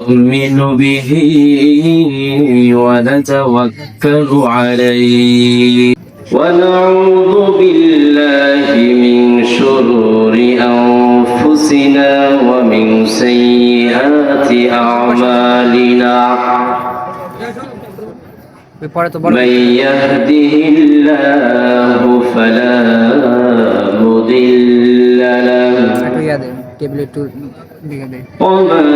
نؤمن به ونتوكل عليه ونعوذ بالله من شرور أنفسنا ومن سيئات أعمالنا من يهده الله فلا مضل له ومن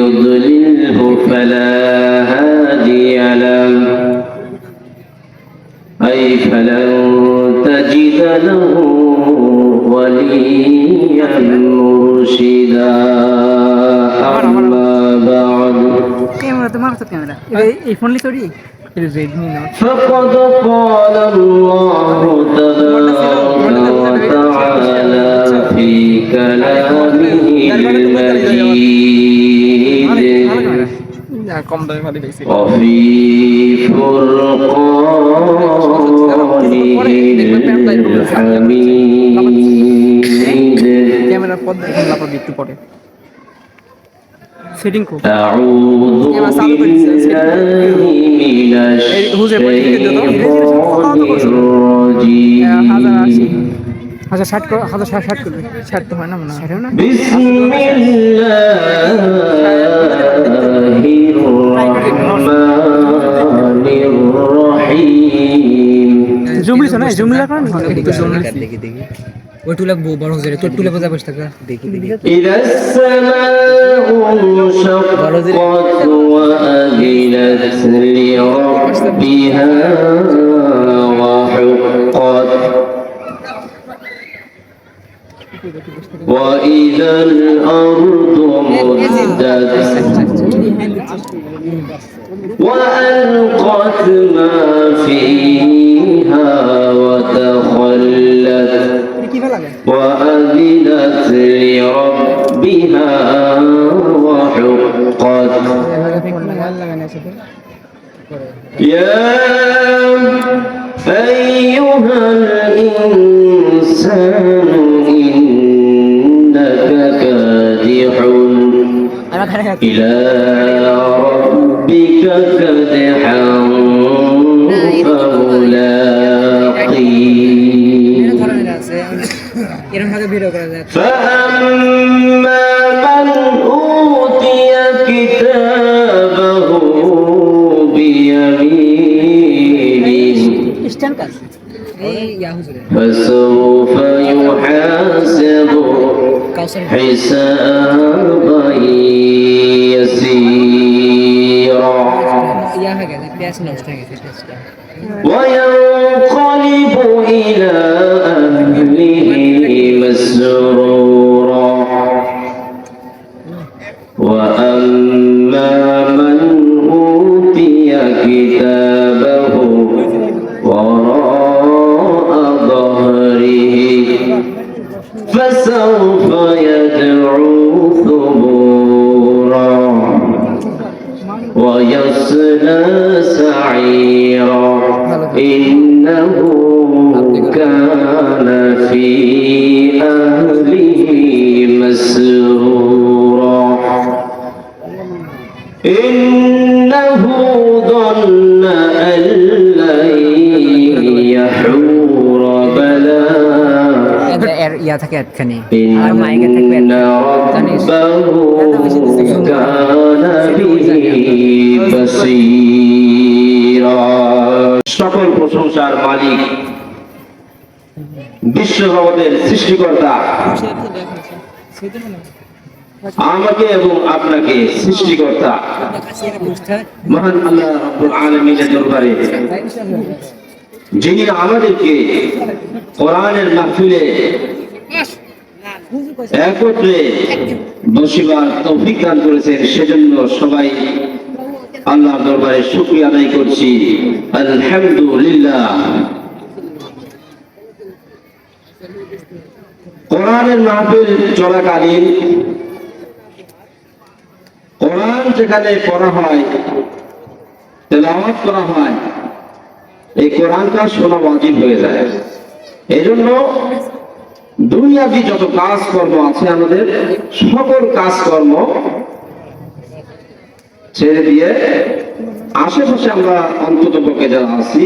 يضلله فلا هادي له أي فلن تجد له وليا مرشدا أما بعد فقد قال الله تبارك وتعالى في كلامه المجيد وفي فرقانه الحميد setting কো أعوذ بالله من الشيطان الرجيم আচ্ছা 60 করো 60 করবে 60 তো হয় না মনে হয় না بسم الله الرحمن الرحيم জুমলিছ না জুমলা করেন একটু জুমলি দেখি ওইটুলা বড় হয়ে যায় তোরটুলা বোঝা বসে থাকা দেখি إذا السماء انشقت وأذنت لربها وحقت وإذا الأرض مدت وألقت ما فيها وتخلت وأذنت لربها وحقت يا أيها الإنسان إنك كادح إلى ربك كدحا فملاقيه فأما من أوتي كتابه بيمينه فسوف يحاسب حسابا يسيرا وينقلب إلى أهله مسرورا وأما من أوتي كتابه وراء ظهره فسوف يدعو ثبورا ويصلى سعيرا إنه كان في أهله مسرورا إنه ظن أن لن يحور بلى ইয়া থাকে একখানি আর মাইকে থাকবে সকল প্রশংসার মালিক বিশ্ব জগতের সৃষ্টিকর্তা আমাকে এবং আপনাকে সৃষ্টিকর্তা মহান আল্লাহ রাব্বুল আলামিনের দরবারে যিনি আমাদেরকে কোরআনের মাহফিলে একত্রে বসিবার তৌফিক দান করেছেন সেজন্য সবাই আল্লাহর দরবারে শুকরিয়া আদায় করছি আলহামদুলিল্লাহ। কোরআনের মাহফিল চলাকালীন কোরআন যেখানে পড়া হয় তেলাওয়াত করা হয় এই কোরআনটা শোনা ওয়াজিব হয়ে যায়। এই জন্য দুনিয়াবি যত কাজকর্ম আছে আমাদের সকল কাজকর্ম ছেড়ে দিয়ে আশেপাশে আমরা অন্তত পক্ষে যারা আছি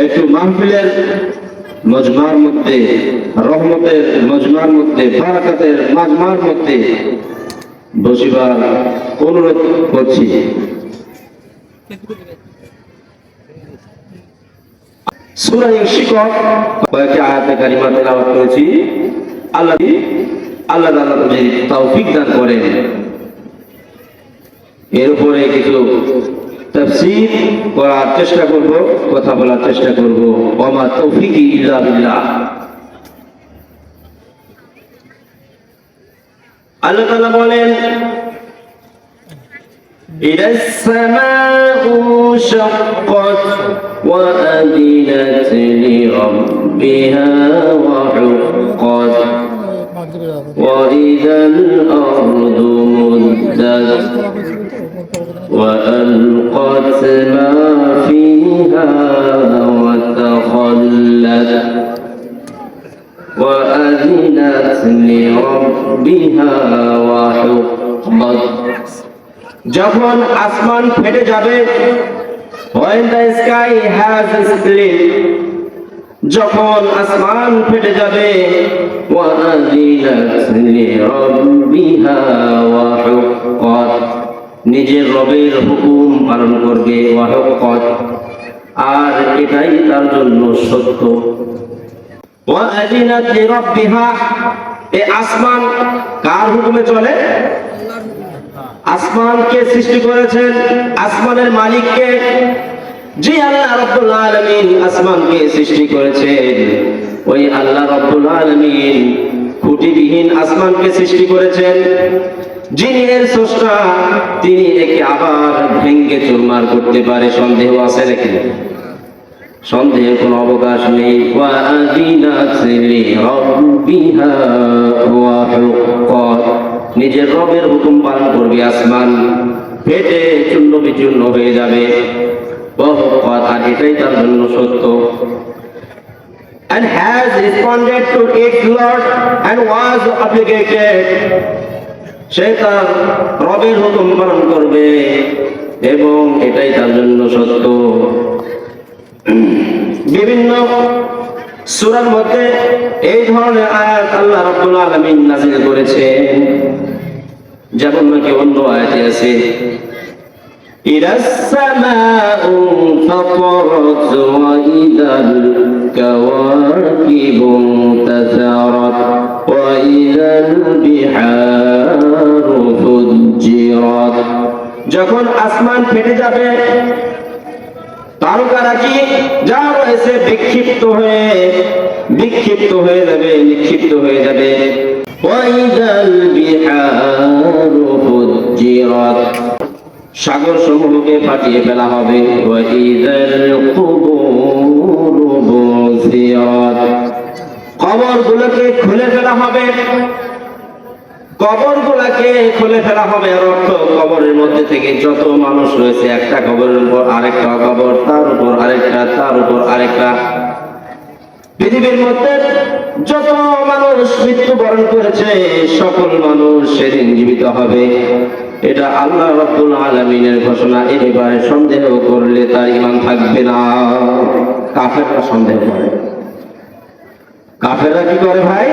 একটু মাহফিলের মজমার মধ্যে, রহমতের মজমার মধ্যে, বারাকাতের মাজমার মধ্যে বসিবার অনুরোধ করছি। সূরা ইনশিকাক কয়েকটি আয়াতে কারিমা তেলাওয়াত করেছি। আল্লাহ তাআলা যদি তৌফিক দান করেন এর উপরে কিছু তাফসীর করার চেষ্টা করব, কথা বলার চেষ্টা করব। ওমা তৌফিকি ইল্লা বিল্লাহ। আল্লাহ তাআলা বলেন ইদাস সামাউ শাক্কাত ওয়া আদিনাত লিরাব্বিহা ওয়া হুক্কাত ওয়া ইদাল আরদু মুদ্দাত وألقت ما فيها وتخلت وأذنت لربها وحقت যখন আসমান ফেটে যাবে, when the sky has split, যখন আসমান ফেটে যাবে, وأذنت لربها وحقت, নিজের রবের হুকুম পালন করবে, ওয়াহকাত, আর এটাই তার জন্য সত্য। ওয়াআদিনাত লিরাব্বিহা, এই আসমান কার হুকুমে চলে? আসমানকে সৃষ্টি করেছেন আসমানের মালিককে, যে আল্লাহ রাব্বুল আলামিন আসমানকে সৃষ্টি করেছেন, ওই আল্লাহ রাব্বুল আলামিন খুঁটিবিহীন আসমানকে সৃষ্টি করেছেন। যিনি এর স্রষ্টা, তিনি একে আবার ভেঙ্গে চুরমার করতে পারে, সন্দেহ আছে নাকি? সন্দেহের কোনো অবকাশ নেই। ওয়াআদিনাত লিরাব্বিহা ওয়া হুক্কাত, নিজের রবের হুকুম পালন করবে, আসমান ফেটে চূর্ণ বিচূর্ণ হয়ে যাবে, ওয়া হুক্কাত, আর এটাই তার জন্য সত্য। And has responded to its Lord and was obligated, সে তার রবের হুকুম পালন করবে এবং এটাই তার জন্য সত্য। বিভিন্ন সূরার মধ্যে এই ধরনের আয়াত আল্লাহ রাব্বুল আলামিন নাযিল করেছেন, যেমন নাকি অন্য আয়াতে আছে ইদাস সামাউ ফাতারাত ওয়া ইদাল কাওয়াকিবু তাসারাত ওয়া ইদাল বিহারু ফুজ্জিরাত, যখন আসমান ফেটে যাবে, তারকারাজি যা রয়েছে বিক্ষিপ্ত হয়ে যাবে, নিক্ষিপ্ত হয়ে যাবে। ওয়া ইদাল বিহারু ফুজ্জিরাত, সাগর সমূহকে ফাটিয়ে ফেলা হবে। ওয়া ইদাল কুবুরু বুসিরাত, কবরগুলোকে খুলে ফেলা হবে, কবরগুলোকে খুলে ফেলা হবে। আর অর্থ, কবরের মধ্যে থেকে যত মানুষ রয়েছে, একটা কবরের উপর আরেকটা কবর, তার উপর আরেকটা, তার উপর আরেকটা, পৃথিবীর মধ্যে যত মানুষ মৃত্যুবরণ করেছে, সকল মানুষ সেদিন জীবিত হবে। এটা আল্লাহ রাব্বুল আলামিনের ঘোষণা। এই ব্যাপারে সন্দেহ করলে তার ঈমান থাকবে না। কাফেররা সন্দেহ করে। কাফেররা কি করে ভাই?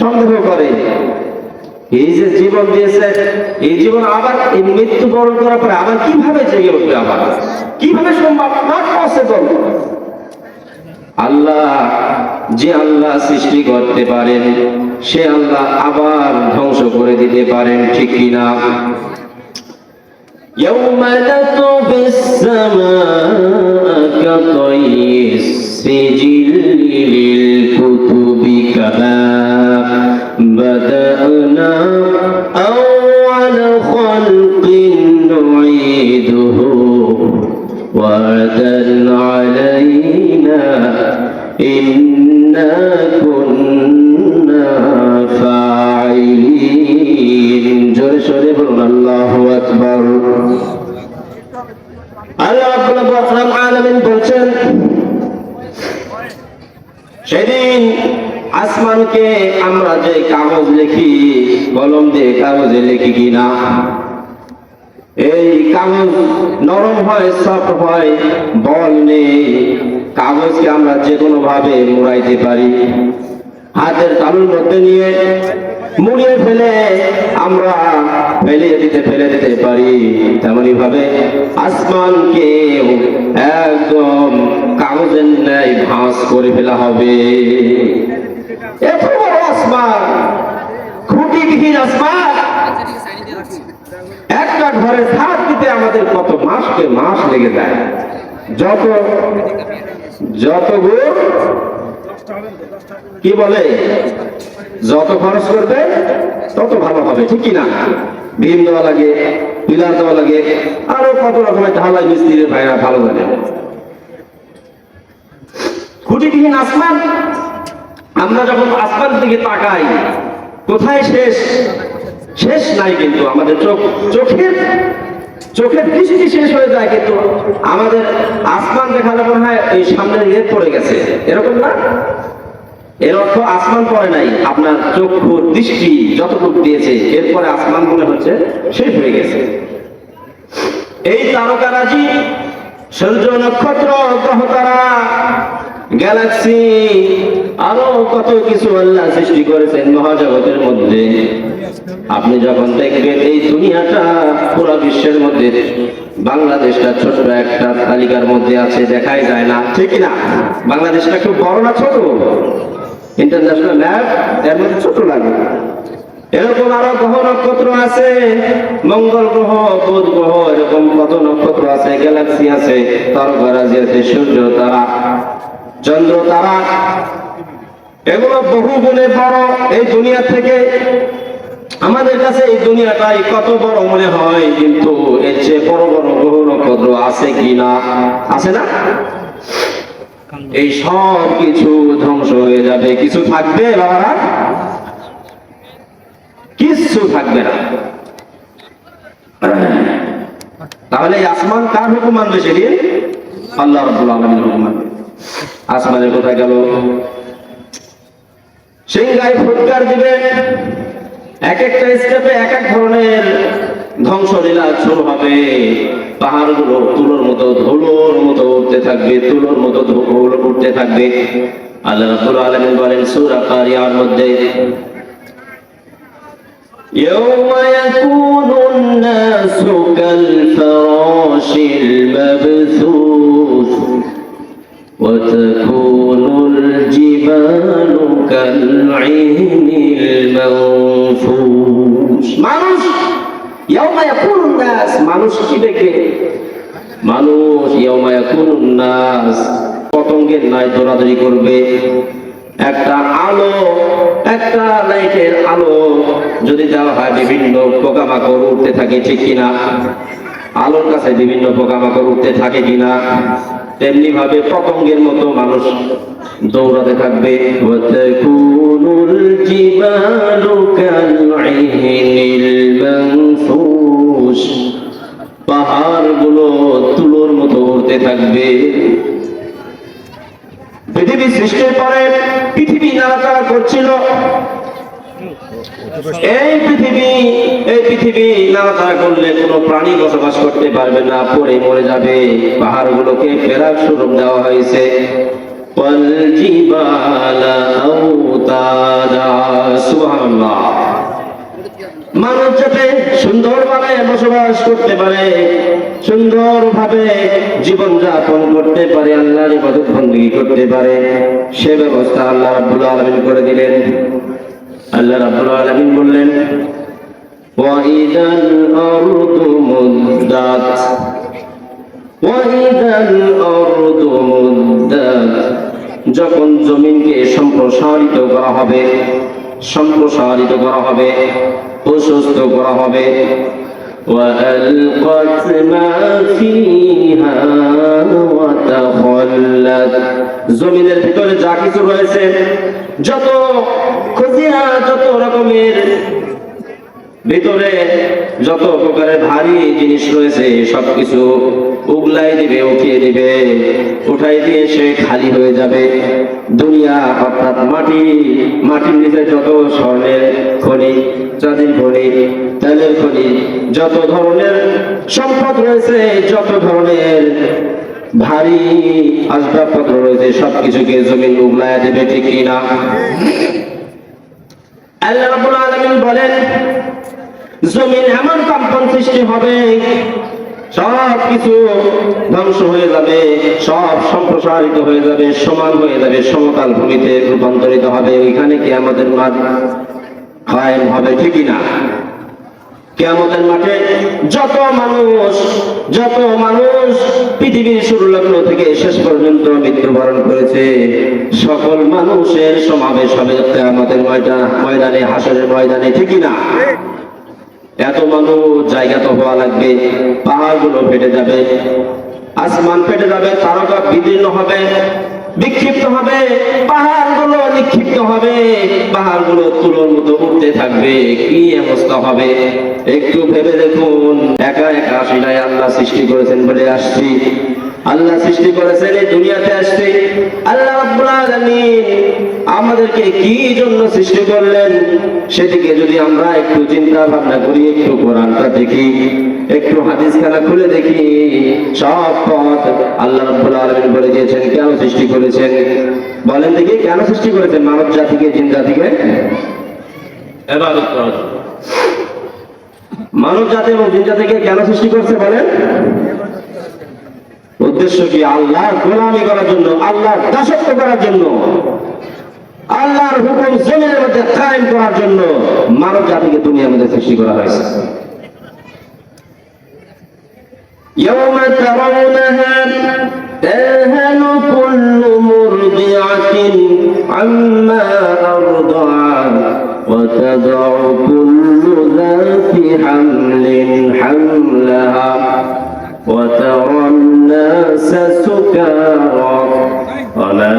সন্দেহ করে। এই যে জীবন দিয়েছে, এই জীবন আবার এই মৃত্যুবরণ করার পরে আবার কিভাবে জেগে উঠবে? আবার কিভাবে সম্ভব? Not possible. আল্লাহ, যে আল্লাহ সৃষ্টি করতে পারেন, সে আল্লাহ আবার ধ্বংস করে দিতে পারেন, ঠিক কিনা? ইয়াউমা নাতুবিস সামাআ কাতাইয়িস সিজিল্লি লিল কুতুবি কামা বাদানা আওয়াল খালকিন নুঈদুহু ওয়াদান আলাইনা ইন্না কুন্না ফাইলিন। জোরে সোরে বলুন আল্লাহু আকবার। আল্লাহ রাব্বুল আলামিন বলছেন, সেদিন আসমানকে আমরা যে কাগজ লিখি, কলম দিয়ে কাগজে লিখি কিনা, এই কাগজ নরম হয়, সফট হয়, বল নেই। কাগজকে আমরা যে কোনো ভাবে মুড়াইতে পারি, হাতের তালুর মধ্যে নিয়ে মুড়িয়ে ফেলে আমরা ফেলে দিতে পারি। তেমনি ভাবে আসমানকে একদম কাগজের ন্যায় ভাঁজ করে ফেলা হবে। এত বড় আসমান, খুঁটিবিহীন আসমান, একটা ঘরে ছাদ দিতে আমাদের কত মাস লেগে যায়। যত গুণ কি বলে, যত খরচ করবে তত ভালো হবে, ঠিক কি না? ভীম দেওয়া লাগে, পিলার দেওয়া লাগে, আরো কত রকমের ঢালাই মিস্ত্রির ভাইরা ভালো জানে। খুঁটিবিহীন আসমান, আমরা যখন আসমান দিকে তাকাই কোথায় শেষ নাই, কিন্তু আমাদের চোখের দৃষ্টি শেষ হয়ে যায়, কিন্তু আমাদের আসমান দেখালে মনে হয় এই সামনের ইয়ে পড়ে গেছে, এরকম না? এর অর্থ আসমান পড়ে নাই, আপনার চক্ষু দৃষ্টি যতটুকু দিয়েছে এরপরে আসমান মনে হচ্ছে শেষ হয়ে গেছে। এই তারকারাজি, সূর্য, নক্ষত্র, গ্রহ তারা, গ্যালাক্সি, আরো কত কিছু আল্লাহ সৃষ্টি করেছেন মহাজগতের মধ্যে। আপনি যখন দেখবেন এই দুনিয়াটা পুরো বিশ্বের মধ্যে, বাংলাদেশটা ছোট্ট একটা তালিকার মধ্যে আছে, দেখাই যায় না, ঠিক না? বাংলাদেশটা খুব বড় না ছোট? ইন্টারন্যাশনাল ম্যাপ এর মধ্যে ছোট লাগে। এরকম আরো গ্রহ নক্ষত্র আছে, মঙ্গল গ্রহ, বুধ গ্রহ, এরকম কত নক্ষত্র আছে, গ্যালাক্সি আছে, তারকারাজি আছে, সূর্য তারা, চন্দ্র তারা, এগুলো বহু গুণে বড় এই দুনিয়া থেকে। আমাদের কাছে এই দুনিয়াটাই কত বড় মনে হয়, কিন্তু এর চেয়ে বড় বড় গ্রহ নক্ষত্র আছে কি না? আছে না? এই সব কিছু ধ্বংস হয়ে যাবে, কিছু থাকবে বাবারা? কিছু থাকবে না। তাহলে এই আসমান কার হুকুম মানবে সেদিন? আল্লাহ রাব্বুল আলামিনের হুকুম মানবে। আসমানের কোথায় গেল? সিংহায় ফুৎকার দিবে, এক একটা স্টেপে এক এক ধরনের ধ্বংসলীলা শুরু হবে। পাহাড়গুলো ধুলোর মতো উঠতে থাকবে, তুলোর মতো উঠতে থাকবে। আল্লাহ রাব্বুল আলামিন বলেন সূরা কারিয়ার মধ্যে, يوم يكون الناس كالفراش المبثوث وتكون الجبال كالعهن المنفوش। মানুষ ইয়াউমা ইয়াকুনুন নাস, মানুষ কি দেখবে? মানুষ ইয়াউমা ইয়াকুনুন নাস পতঙ্গের ন্যায় দৌড়াদৌড়ি করবে। একটা আলো, একটা লাইটের আলো যদি দেওয়া হয়, বিভিন্ন পোকামাকড় উঠতে থাকে, ঠিক কিনা? আলোর কাছে বিভিন্ন পোকামাকড় উঠতে থাকে কিনা? তেমনি ভাবে পতঙ্গের মতো মানুষ দৌড়াতে থাকবে। ওয়াতাকুনুল জিবালু কালইহিনিল মানফুশ, পাহাড়গুলো তুলোর মতো উঠতে থাকবে। পৃথিবী সৃষ্টির পরে পৃথিবী নাড়াচাড়া করছিল। এই পৃথিবী নাড়াচাড়া করলে কোনো প্রাণী বসবাস করতে পারবে না, পড়ে মরে যাবে। পাহাড়গুলোকে ফেরার স্বরূপ দেওয়া হয়েছে। ওয়াল জিবালা আওতাদা, সুবহানাল্লাহ। মানুষ যাতে সুন্দরভাবে বসবাস করতে পারে, সুন্দরভাবে জীবন যাপন করতে পারে, আল্লাহর ইবাদত বندگی করতে পারে, সে ব্যবস্থা আল্লাহ রাব্বুল আলামিন করে দিলেন। আল্লাহ রাব্বুল আলামিন বললেন, ওয়াইদাল আরদু মুদ্দাত, ওয়াইদাল আরদু মুদ্দাত, যখন জমিনকে সম্প্রসারিত করা হবে, প্রশস্ত করা হবে। وألقت ما فيها وتخلت, জমিনের ভিতরে যা কিছু রয়েছে, যত খুজিরা, যত রকমের ভিতরে যত প্রকারের ভারী জিনিস রয়েছে সবকিছু উগলাই দিবে, উঠিয়ে দিবে, উঠাই দিয়ে সে খালি হয়ে যাবে। দুনিয়া অর্থাৎ মাটির নিচে যত স্বর্ণের খনি, চাঁদির খনি, তেলের রসের খনি, যত ধরনের সম্পদ রয়েছে, যত ধরনের ভারী আসবাবপত্র রয়েছে, সবকিছুকে জমিন উগলায় দেবে, ঠিক কিনা? আল্লাহ রাব্বুল আলামিন বলেন, জমিন এমন কম্পন সৃষ্টি হবে, সব কিছু ধ্বংস হয়ে যাবে, সব সম্প্রসারিত হয়ে যাবে, সমান হয়ে যাবে, সমতল ভূমিতে রূপান্তরিত হবে। ওইখানে কিয়ামতের মাঠ কায়েম হবে, ঠিকই না? কিয়ামতের মাঠে যত মানুষ পৃথিবীর শুরু লগ্ন থেকে শেষ পর্যন্ত মৃত্যুবরণ করেছে, সকল মানুষের সমাবেশ হবে কিয়ামতের ময়দানে, হাসরের ময়দানে, ঠিকই না? এত মানুষ জায়গা তো হওয়া লাগবে, পাহাড়গুলো ফেটে যাবে, আসমান ফেটে যাবে, তারকা বিদীর্ণ হবে, বিক্ষিপ্ত হবে, পাহাড়গুলো নিক্ষিপ্ত হবে, পাহাড়গুলো তুলোর মতো উঠতে থাকবে, কি অবস্থা হবে একটু ভেবে দেখুন। একা একা আসি নাই, আল্লাহ সৃষ্টি করেছেন বলে আসছি, আল্লাহ সৃষ্টি করেছেন এই দুনিয়াতে আসছি। আল্লাহ রাব্বুল আলামিন আমাদেরকে কি জন্য সৃষ্টি করলেন সেদিকে যদি আমরা একটু চিন্তা ভাবনা করি, একটু কোরআনটা দেখি, একটু হাদিস খানা খুলে দেখি, সব পথ আল্লাহ রাব্বুল আলামিন বলে দিয়েছেন কেন সৃষ্টি করেছেন। বলেন দেখি, কেন সৃষ্টি করেছেন মানব জাতিকে, জিন জাতিকে? ইবাদত করার জন্য। মানব জাতি এবং জিন জাতিকে কেন সৃষ্টি করছে বলেন? উদ্দেশ্য কি? আল্লাহর গোলামি করার জন্য, আল্লাহর দাসত্ব করার জন্য, আল্লাহর হুকুম জমিনের মধ্যে কায়েম করার জন্য মানব জাতিকে দুনিয়ার মধ্যে সৃষ্টি করা হয়েছে। يوم ترونها تذهل كل مرضعة عما أرضعت وتضع كل ذات حمل حملها وترى الناس سكارى وما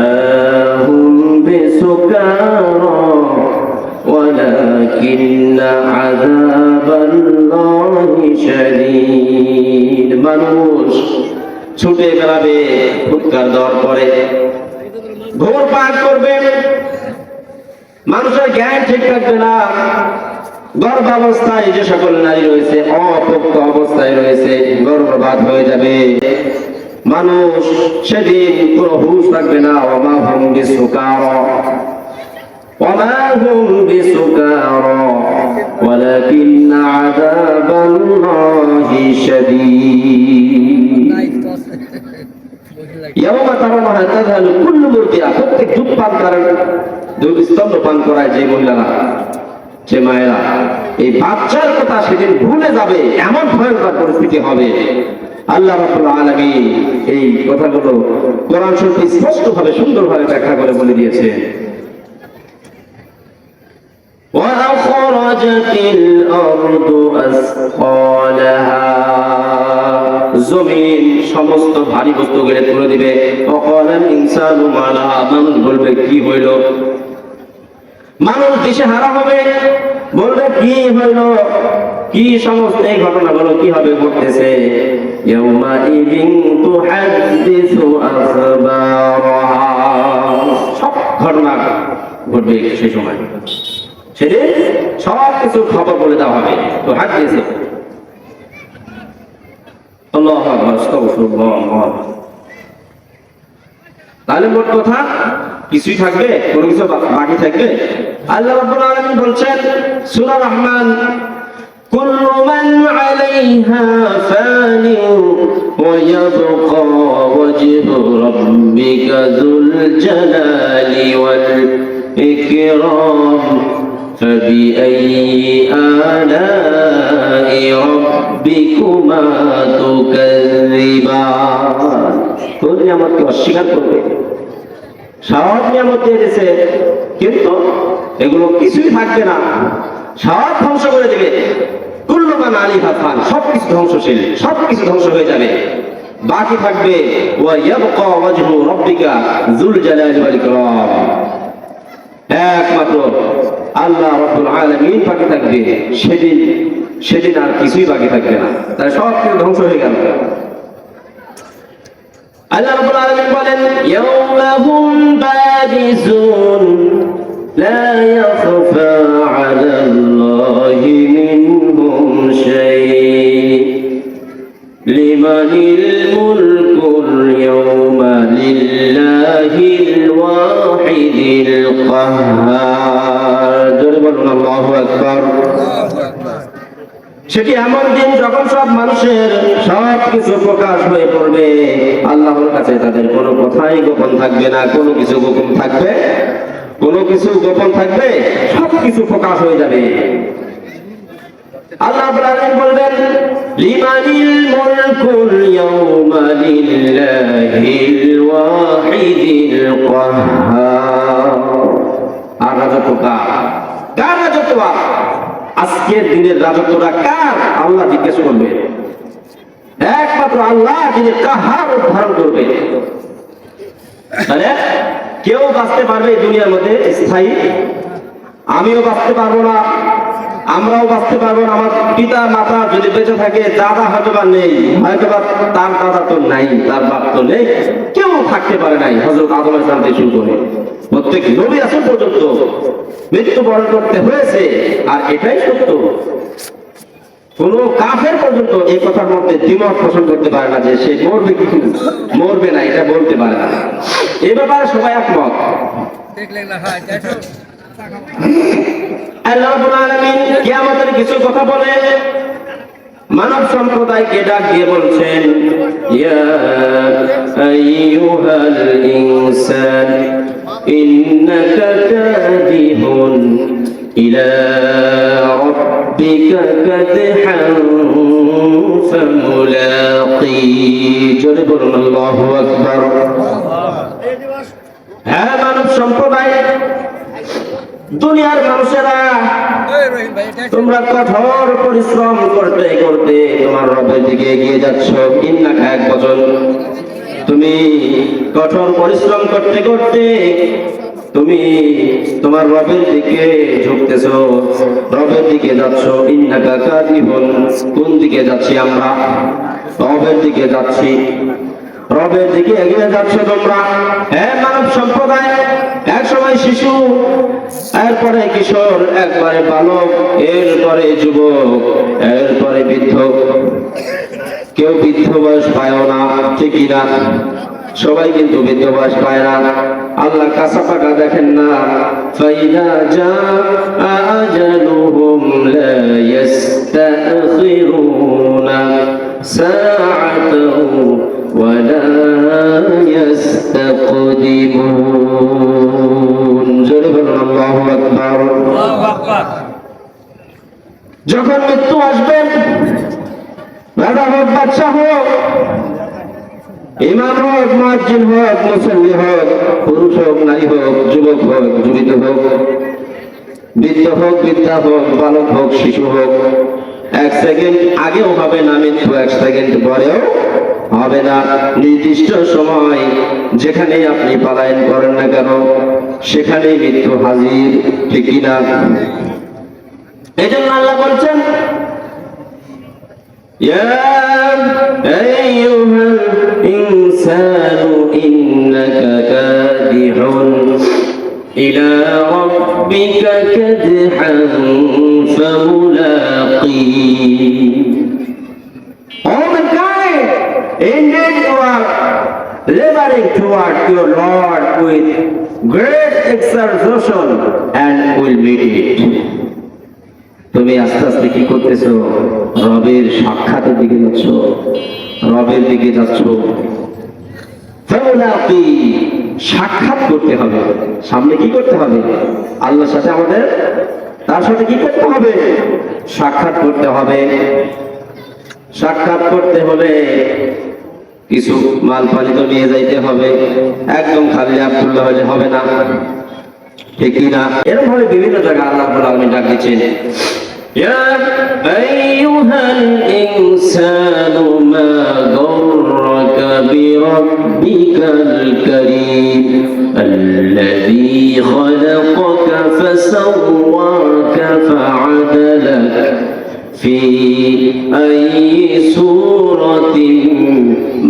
هم بسكارى ولكن عذاب الله شديد। মানুষ ছুটে বেড়াবে, ফুৎকার দেওয়ার পরে ঘোর পাক করবে, মানুষের জ্ঞান ঠিক থাকবে না, গর্ভাবস্থায় যে সকল নারী রয়েছে, অপোক্ত অবস্থায় রয়েছে, গর্ভপাত হয়ে যাবে। মানুষ সেদিন কোনো হুঁশ থাকবে না। ওমা হুম বিসুকারা ওমা হুম বিসুকারা ওয়ালাকিন্না আযাবাল্লাহি শাদীদ। ইয়াওমা তারাউনাহা তাযহালু কুল্লু মুরদিআ, প্রত্যেক দুধ স্তন্যপান করায় যে মহিলারা, যে মায়েরা, এই বাচ্চার কথা সেদিন ভুলে যাবে, এমন ভয়ঙ্কর পরিস্থিতি হবে। আল্লাহ রাব্বুল আলামিন এই কথাগুলো কোরআন শরীফে স্পষ্টভাবে সুন্দরভাবে ব্যাখ্যা করে বলে দিয়েছে। ওয়াখরাজাতিল আরদু আসকালাহা, জমিন সমস্ত ভারী বস্তুগুলো তুলে দিবে। ওয়াকালাল ইনসানু মা লাহা, মানুষ বলবে কি হইল, মানুষ দিশেহারা হবে, বলবে কি হইল, কি সমস্ত এই ঘটনাগুলো কিভাবে ঘটতেছে। ইয়াউমাইযিন তুহাদ্দিসু আখবারাহা, সব ঘটনা ঘটবে সেই সময়, সেদিন সব কিছু খবর বলে দেওয়া হবে। তো হাদিসে আল্লাহু আকবার, আস্তাগফিরুল্লাহ। তাহলে মোট কথা কিছুই থাকবে, কোনো কিছু বাকি থাকবে? আল্লাহ রাব্বুল আলামিন বলছেন সূরা রহমান, কুল্লু মান আলাইহা ফানি ওয়া ইয়াবকা ওয়াজহু রাব্বিকা যুল জালালি ওয়াল ইকরাম ফাবিআইয়ি আলাই রাব্বিকুমা তুকাযযিবান। কোন নিয়ামতকে অস্বীকার করবে? সব নিয়ামত দিয়ে দিয়েছে, কিন্তু এগুলো কিছুই থাকবে না, সব ধ্বংস করে দেবে। কুল্লু মান আলাইহা ফান, সবকিছু ধ্বংসশীল, সবকিছু ধ্বংস হয়ে যাবে। বাকি থাকবে ওয়া ইয়াবকা ওয়াজহু রাব্বিকা যুল জালালি ওয়াল ইকরাম, একমাত্র আল্লাহ রাব্বুল আলামিন বাকি থাকবে। সেদিন আর কিছুই বাকি থাকবে না, তাই সব কিছু ধ্বংস হয়ে গেল। আল্লাহ রাব্বুল আলামিন বলেন, ইয়াওমা হুম বারিজুন লা ইয়াখফা আলাল্লাহি মিনহুম সেটি এমন দিন যখন সব মানুষের সব কিছু প্রকাশ হয়ে পড়বে, আল্লাহর কাছে তাদের কোনো কথাই গোপন থাকবে না, কোনো কিছু গোপন থাকবে, কোনো কিছু গোপন থাকবে, সব কিছু প্রকাশ হয়ে যাবে। আল্লাহ রাব্বুল আলামিন বলবেন, লিমানিল মুলকুল ইয়াওমা লিল্লাহিল ওয়াহিদিল কাহ্হার। আর রাজত্ব কার? কার রাজত্ব? আজকের দিনের রাজত্বটা কার? আল্লাহ জিজ্ঞেস করবে। একমাত্র আল্লাহ যিনি কাহার উদ্ধারণ করবে। তাহলে কেউ বাঁচতে পারবে এই দুনিয়ার মধ্যে স্থায়ী? আমিও বাঁচতে পারবো না, আমরাও বাঁচতে পারবো না। আমার পিতা মাতা যদি বেঁচে থাকে, দাদা হয়তো বা নেই, হয়তো বা তার দাদা তো নাই, তার বাপ তো নেই, কেউ থাকতে পারে নাই হযরত আদম আলাইহিস সালাম থেকে শুরু করে প্রত্যেক নবী রাসূল পর্যন্ত মৃত্যুবরণ করতে হয়েছে। আর এটাই সত্য। কোন কাফের পর্যন্ত এই কথার মধ্যে দ্বিমত পোষণ করতে পারে না যে সে মরবে কি মরবে না, এটা বলতে পারে না। এই ব্যাপারে সবাই একমত। আল্লাহ রাব্বুল আলামিন কিয়ামতের কিছু কথা বলে মানব সম্প্রদায়কে ডাক দিয়ে বলছেন, ইয়া আইয়ুহাল ইনসান ইন্নাকা কাদিহুন ইলা রাব্বিকা কাদহান ফামুলাকি। জোরে বলুন আল্লাহু আকবার। হ্যাঁ মানব সম্প্রদায়, দুনিয়ার মানুষেরা, তোমরা কঠোর পরিশ্রম করতে করতে তোমার রবের দিকে এগিয়ে যাচ্ছ। ইন্নাকা এক বচন, তুমি কঠোর পরিশ্রম করতে করতে তুমি তোমার রবের দিকে ঝুঁকতেছ, রবের দিকে যাচ্ছ। ইন্নাকা কাদিহুন, কোন দিকে যাচ্ছি আমরা? রবের দিকে যাচ্ছি, রবের দিকে এগিয়ে যাচ্ছ তোমরা। হ্যাঁ মানব সম্প্রদায়, এক সময় শিশু, এরপরে কিশোর, একবারে বালক, এরপরে যুবক, এরপরে বৃদ্ধ। কেউ বৃদ্ধ বয়স পায়ও না, ঠিকই না? সবাই কিন্তু বৃদ্ধ বয়স পায় না। আল্লাহ কাঁচা পাকা দেখেন না। ফাইদা জাআ আজালুহুম লা ইস্তাখিরুনা সাআতাও ওয়া লা ইস্তাকদিমুন। জোরে বলুন আল্লাহু আকবার। যখন মৃত্যু আসবে, রাজা হোক, বাদশা হোক, ইমাম হোক, মুয়াজ্জিন হোক, মুসল্লি হোক, পুরুষ হোক, নারী হোক, যুবক হোক, যুবিত হোক, বৃদ্ধ হোক, বৃদ্ধা হোক, বালক হোক, শিশু হোক, এক সেকেন্ড আগেও হবে না মৃত্যু, এক সেকেন্ড পরেও হবে না। নির্দিষ্ট সময় যেখানেই আপনি পলায়ন করেন না কেন, সেখানেই মৃত্যু হাজির, ঠিক কিনা? এই জন্য আল্লাহ বলছেন, ইয়া আইয়ুহাল ইনসানু ইন্নাকা কাদিহুন ইলা রাব্বিকা কাদহান ফামুলাকি। Oh mankind, indeed you are laboring toward your Lord with great exertion and will meet it. তুমি আস্তে আস্তে কি করতেছো? রবের সাক্ষাতের দিকে যাচ্ছ, রবের দিকে যাচ্ছ। ফামুলাকি, সাক্ষাৎ করতে হবে। সামনে কি করতে হবে? আল্লাহর সাথে আমাদের, তার সাথে কি করতে হবে? সাক্ষাৎ করতে হবে। সাক্ষাৎ করতে হলে কিছু মাল পানি তো নিয়ে যাইতে হবে, একদম খালি আব্দুল্লাহ হলে হবে না, ঠিক না? এরকম ভাবে বিভিন্ন জায়গায় আল্লাহ রাব্বুল আলামিন ডাক দিচ্ছেন, ইয়া আইয়ুহাল ইনসানু মা গাররাকা বিরাব্বিকাল কারীম আল্লাযী খালাকাকা ফাসাওয়াকা ফাআদালাক ফি আইয়ি সূরাতিন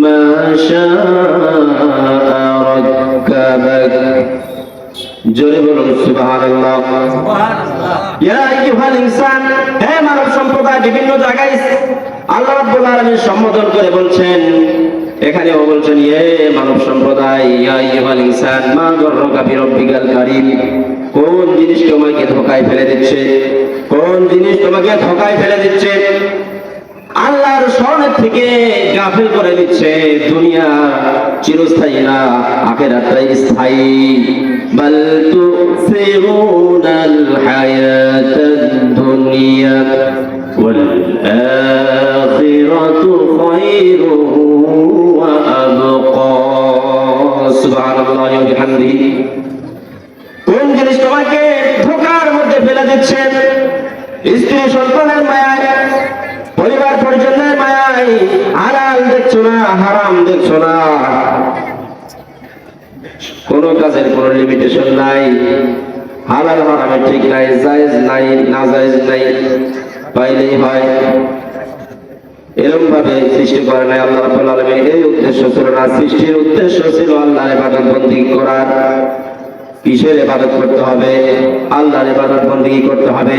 মা শাআ রাক্কাবাক। জোরে বলুন সুবহানাল্লাহ। ইয়া আইয়ুহাল ইনসান, হে মানব সম্প্রদায়, বিভিন্ন জায়গায় আল্লাহ রাব্বুল আলামিন সম্বোধন করে বলছেন, এখানেও বলছেন, ইয়ে মানব সম্প্রদায়, ইয়া আইয়ুহাল ইনসান মা গাররাকা বিরাব্বিকাল কারীম। কোন জিনিস তোমাকে ধোঁকায় ফেলে দিচ্ছে? কোন জিনিস তোমাকে ধোঁকায় ফেলে দিচ্ছে? আল্লাহর স্মরণের থেকে গাফিল করে দিচ্ছে। দুনিয়া চিরস্থায়ী না, আখিরাতটাই স্থায়ী। বাল তুসিরুনাল হায়াতাদ দুনিয়া ওয়াল আখিরাতু খায়রুন ওয়া আবকা। সুবহানাল্লাহি ওয়া বিহামদিহি। কোন জিনিস তোমাকে ধোঁকার মধ্যে ফেলে দিচ্ছে? স্ত্রী সন্তানের মায়ায়, পরিবার পরিজনের মায়ায় হালাল দেখছো না, হারাম দেখছো না। কোন কাজের কোন লিমিটেশন নাই, হালাল হারামের ঠিক নাই, জায়েজ নাই, না জায়েজ নাই, পাইলেই হয়। এরকম ভাবে সৃষ্টি করে নাই আল্লাহ রাব্বুল আলামিন। এই উদ্দেশ্য ছিল না, সৃষ্টির উদ্দেশ্য ছিল আল্লাহর ইবাদত বندگی করার। কিসের ইবাদত করতে হবে? আল্লাহর ইবাদত বندگی করতে হবে।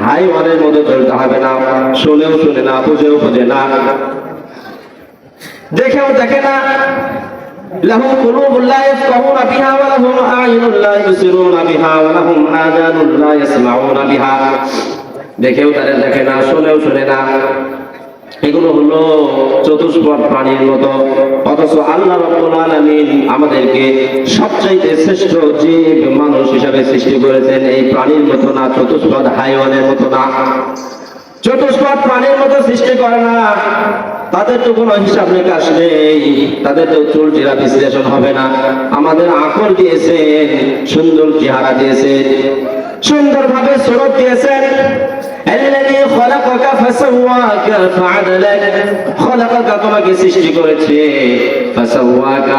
হাইওয়ানের মতো চলতে হবে না, শুনেও শুনে না, বুঝেও বুঝে না, দেখেও দেখে না। লাহুম কুলুবুন লা ইয়াফকাহুনা বিহা ওয়া লাহুম আ'য়ুনুন লা ইবসিরুনা বিহা ওয়া লাহুম আযানুন লা ইয়াসমাউনা বিহা। দেখেও তারা দেখে না, শুনেও শুনে না। এগুলো হলো চতুষ্পদ প্রাণীর মতো। অথচ আল্লাহ রাব্বুল আলামিন আমাদেরকে সবচাইতে শ্রেষ্ঠ জীব মানুষ হিসাবে সৃষ্টি করেছেন। এই প্রাণীর মতো না, চতুষ্পদ হাইওয়ানের মতো না, চতুষ্পদ প্রাণীর মতো সৃষ্টি করে না। তাদের তো কোনো হিসাব নিকাশ নেই, তাদের তো চুল চিরা বিশ্লেষণ হবে না। আমাদের আকল দিয়েছেন, সুন্দর চেহারা দিয়েছেন, সুন্দরভাবে সুরত দিয়েছেন। الذي خلقك فسواك فعدلك। خلقك তোমাকে সৃষ্টি করেছে, فسواك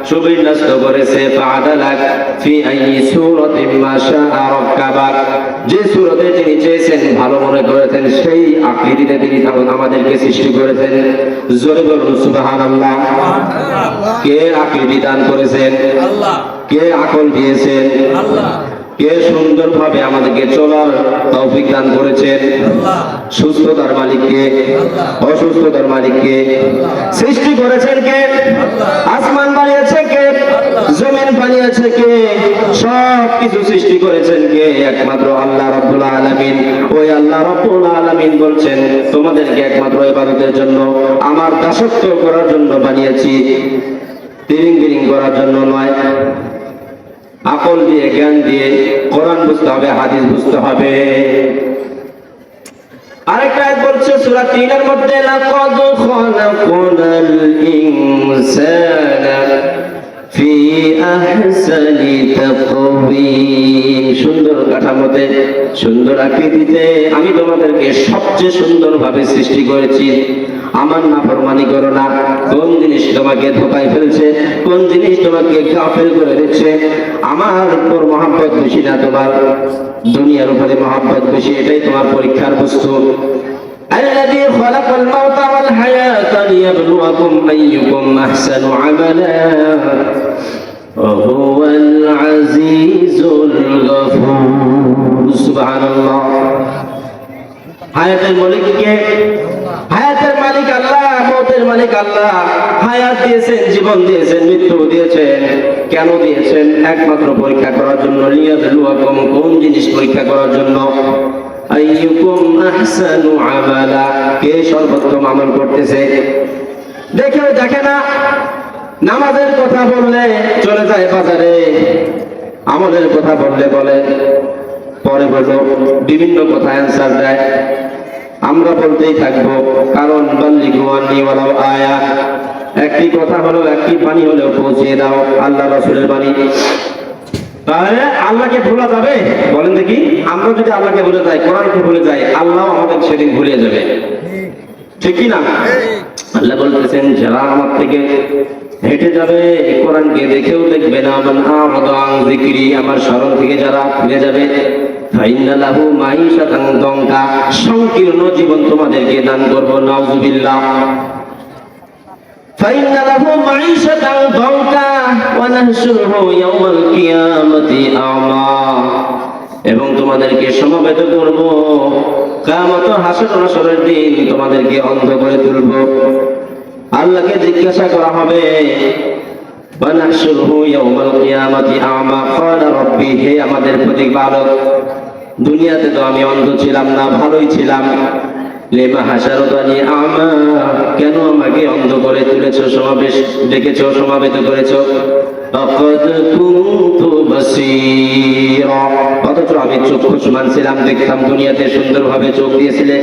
সুবিন্যস্ত করেছে, فعدلك في أي سورة ما شاء ركبك। যে সূরতে তিনি চেয়েছেন, ভালো মনে করেছেন, সেই আকৃতিতে তিনি আমাদেরকে সৃষ্টি করেছেন। জোরে বলুন সুবহানাল্লাহ। কে আকৃতি দান করেছেন? আল্লাহ। কে আকল দিয়েছেন? আল্লাহ। কে সুন্দরভাবে আমাদেরকে চলার তৌফিক দান করেছেন? আল্লাহ। সুস্থতার মালিক কে? আল্লাহ। অসুস্থতার মালিক কে? আল্লাহ। সৃষ্টি করেছেন কে? আল্লাহ। আসমান বানিয়েছে কে? আল্লাহ। জমিন বানিয়েছে কে? সব কিছু সৃষ্টি করেছেন কে? একমাত্র আল্লাহ রাব্বুল আলামিন। ওই আল্লাহ রাব্বুল আলামিন বলছেন, তোমাদেরকে একমাত্র ইবাদতের জন্য, আমার দাসত্ব করার জন্য বানিয়েছি, তিরিং বিরিং করার জন্য নয়। আকল দিয়ে, জ্ঞান দিয়ে কোরআন বুঝতে হবে, হাদিস বুঝতে হবে। আরেকটা আয়াত বলছে সূরা 3 এর মধ্যে, লাকাদ খালাকনাল ইনসানা ফি আহসানি তাকওয়িম। সুন্দর কাঠামোতে, সুন্দর আকৃতিতে আমি তোমাদেরকে সবচেয়ে সুন্দরভাবে সৃষ্টি করেছি। আমার নাফরমানি করো না। কোন জিনিস তোমাকে ধোঁকায় ফেলছে? কোন জিনিস তোমাকে গাফেল করে দিচ্ছে? আমার উপর মহব্বত বেশি না, তোমার দুনিয়ার উপরে মহব্বত বেশি। এটাই তোমার পরীক্ষার বস্তু। الذي خلق الموت والحياة ليبلوكم أيكم أحسن عملا وهو العزيز الغفور। سبحان الله। হায়াতের মালিক কে? হায়াতের মালিক আল্লাহ, মওতের মালিক আল্লাহ। হায়াত দিয়েছেন, জীবন দিয়েছেন, মৃত্যু দিয়েছেন। কেন দিয়েছেন? একমাত্র পরীক্ষা করার জন্য। লিয়াবলুয়াকুম, কোন জিনিস পরীক্ষা করার জন্য? আইয়ুকুম আহসানু আমালা, কে সর্বোত্তম আমল করতেছে। দেখেও দেখে না। নামাজের কথা বললে চলে যায় বাজারে, আমলের কথা বললে বলে পরে বলো, বিভিন্ন কথা অ্যান্সার দেয়। আমরা বলতেই থাকবো, কারণ বাল্লিগু আন্নী ওয়ালাউ আয়া। একটি কথা হলো, একটি বাণী হলেও পৌঁছিয়ে দাও, আল্লাহ রাসূলের বাণী। তাহলে আল্লাহকে ভোলা যাবে? বলেন দেখি। আমরা যদি আল্লাহকে ভুলে যাই, কোরআনকে ভুলে যাই, আল্লাহ আমাদের সেদিন ভুলিয়ে যাবে, ঠিক কি না? আল্লাহ বলতেছেন, যারা আমার থেকে হেঁটে যাবে, কোরআনকে দেখেও দেখবে না, মান আরাদা আন যিকরি, আমার স্মরণ থেকে যারা ফিরে যাবে, ফাইন্না লাহু মাঈশাতান দঙ্কা, সংকীর্ণ জীবন তোমাদেরকে দান করব। নাউযুবিল্লাহ। ফাইন্না লাহু মাঈশাতান দঙ্কা ওয়া নাহশুরুহু ইয়াওমাল কিয়ামাতি আমা, এবং তোমাদেরকে সমবেত করব কিয়ামত হাসর নাসরের দিন, তোমাদেরকে অন্ধ করে তুলব। আল্লাহকে জিজ্ঞাসা করা হবে, ওয়া নাহশুরুহু ইয়াওমাল কিয়ামাতি আমা ক্বালা রাব্বি, হে আমাদের প্রতিপালক, দুনিয়াতে তো আমি অন্ধ ছিলাম না, ভালোই ছিলাম, লিমা হাশারতানি আমা, কেন আমাকে অন্ধ করে তুলেছো, সমাবেশ ডেকেছো, সমাবেত করেছো? লাকাদ কুনতু বাসীরা, অথচ আমি চক্ষুষ্মান ছিলাম, দেখতাম, দুনিয়াতে সুন্দরভাবে চোখ দিয়েছিলে।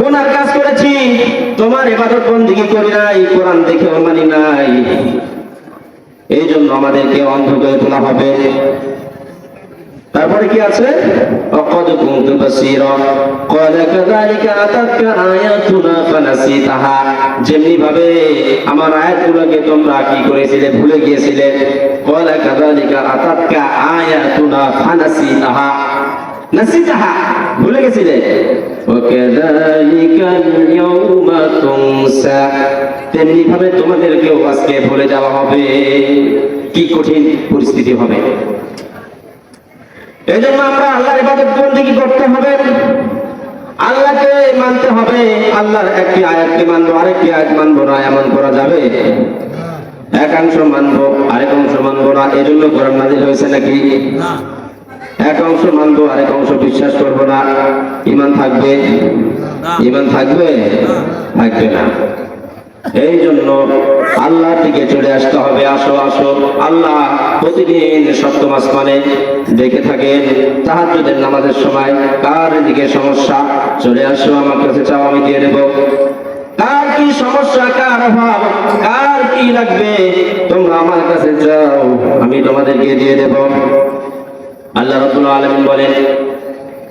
গুনার কাজ করেছি, তোমার ইবাদত বন্দেগী করি নাই, কোরআন দেখেও মানি নাই, এই জন্য আমাদেরকে অন্ধ করে তোলা হবে। তারপরে কি আছে? লাকাদ কুনতু বাসীরা ক্বালা কাযালিকা আতাতকা আয়াতুনা ফানাসিতাহা, যেমনি ভাবে আমার আয়াতগুলোকে তোমরা কি করেছিলে, ভুলে গিয়েছিলে। ক্বালা কাযালিকা আতাতকা আয়াতুনা ফানাসিতাহা, নাসিতাহা, ভুলে গেছিলে। ওয়া কাযালিকাল ইয়াওমা তুনসা, তেমনি ভাবে তোমাদেরকেও আজকে ভুলে যাওয়া হবে। কি কঠিন পরিস্থিতি হবে। এই জন্য আমরা আল্লাহর ইবাদত বন্দেগী করতে হবে, আল্লাহকে মানতে হবে। আল্লাহর একটি আয়াতকে মানবো, আরেকটি আয়াত মানবো না, এমন করা যাবে? একাংশ মানবো, আরেক অংশ মানবো না, এজন্য কোরআন নাযিল হয়েছে নাকি? এক অংশ মানবো, আরেক অংশ বিশ্বাস করবো না, ঈমান থাকবে? ঈমান থাকবে? থাকবে না। এই জন্য আল্লাহর দিকে চলে আসতে হবে। আসো আসো, আল্লাহ প্রতিদিন সপ্তম আসমানে ডেকে থাকেন তাহাজ্জুদের নামাজের সময়। কার দিকে সমস্যা, চলে আসো, আমার কাছে চাও, আমি দিয়ে দেব। কার কি সমস্যা, কার অভাব, কার কি লাগবে, তোমরা আমার কাছে যাও, আমি তোমাদেরকে দিয়ে দেব। আল্লাহ রাব্বুল আলামিন বলেন,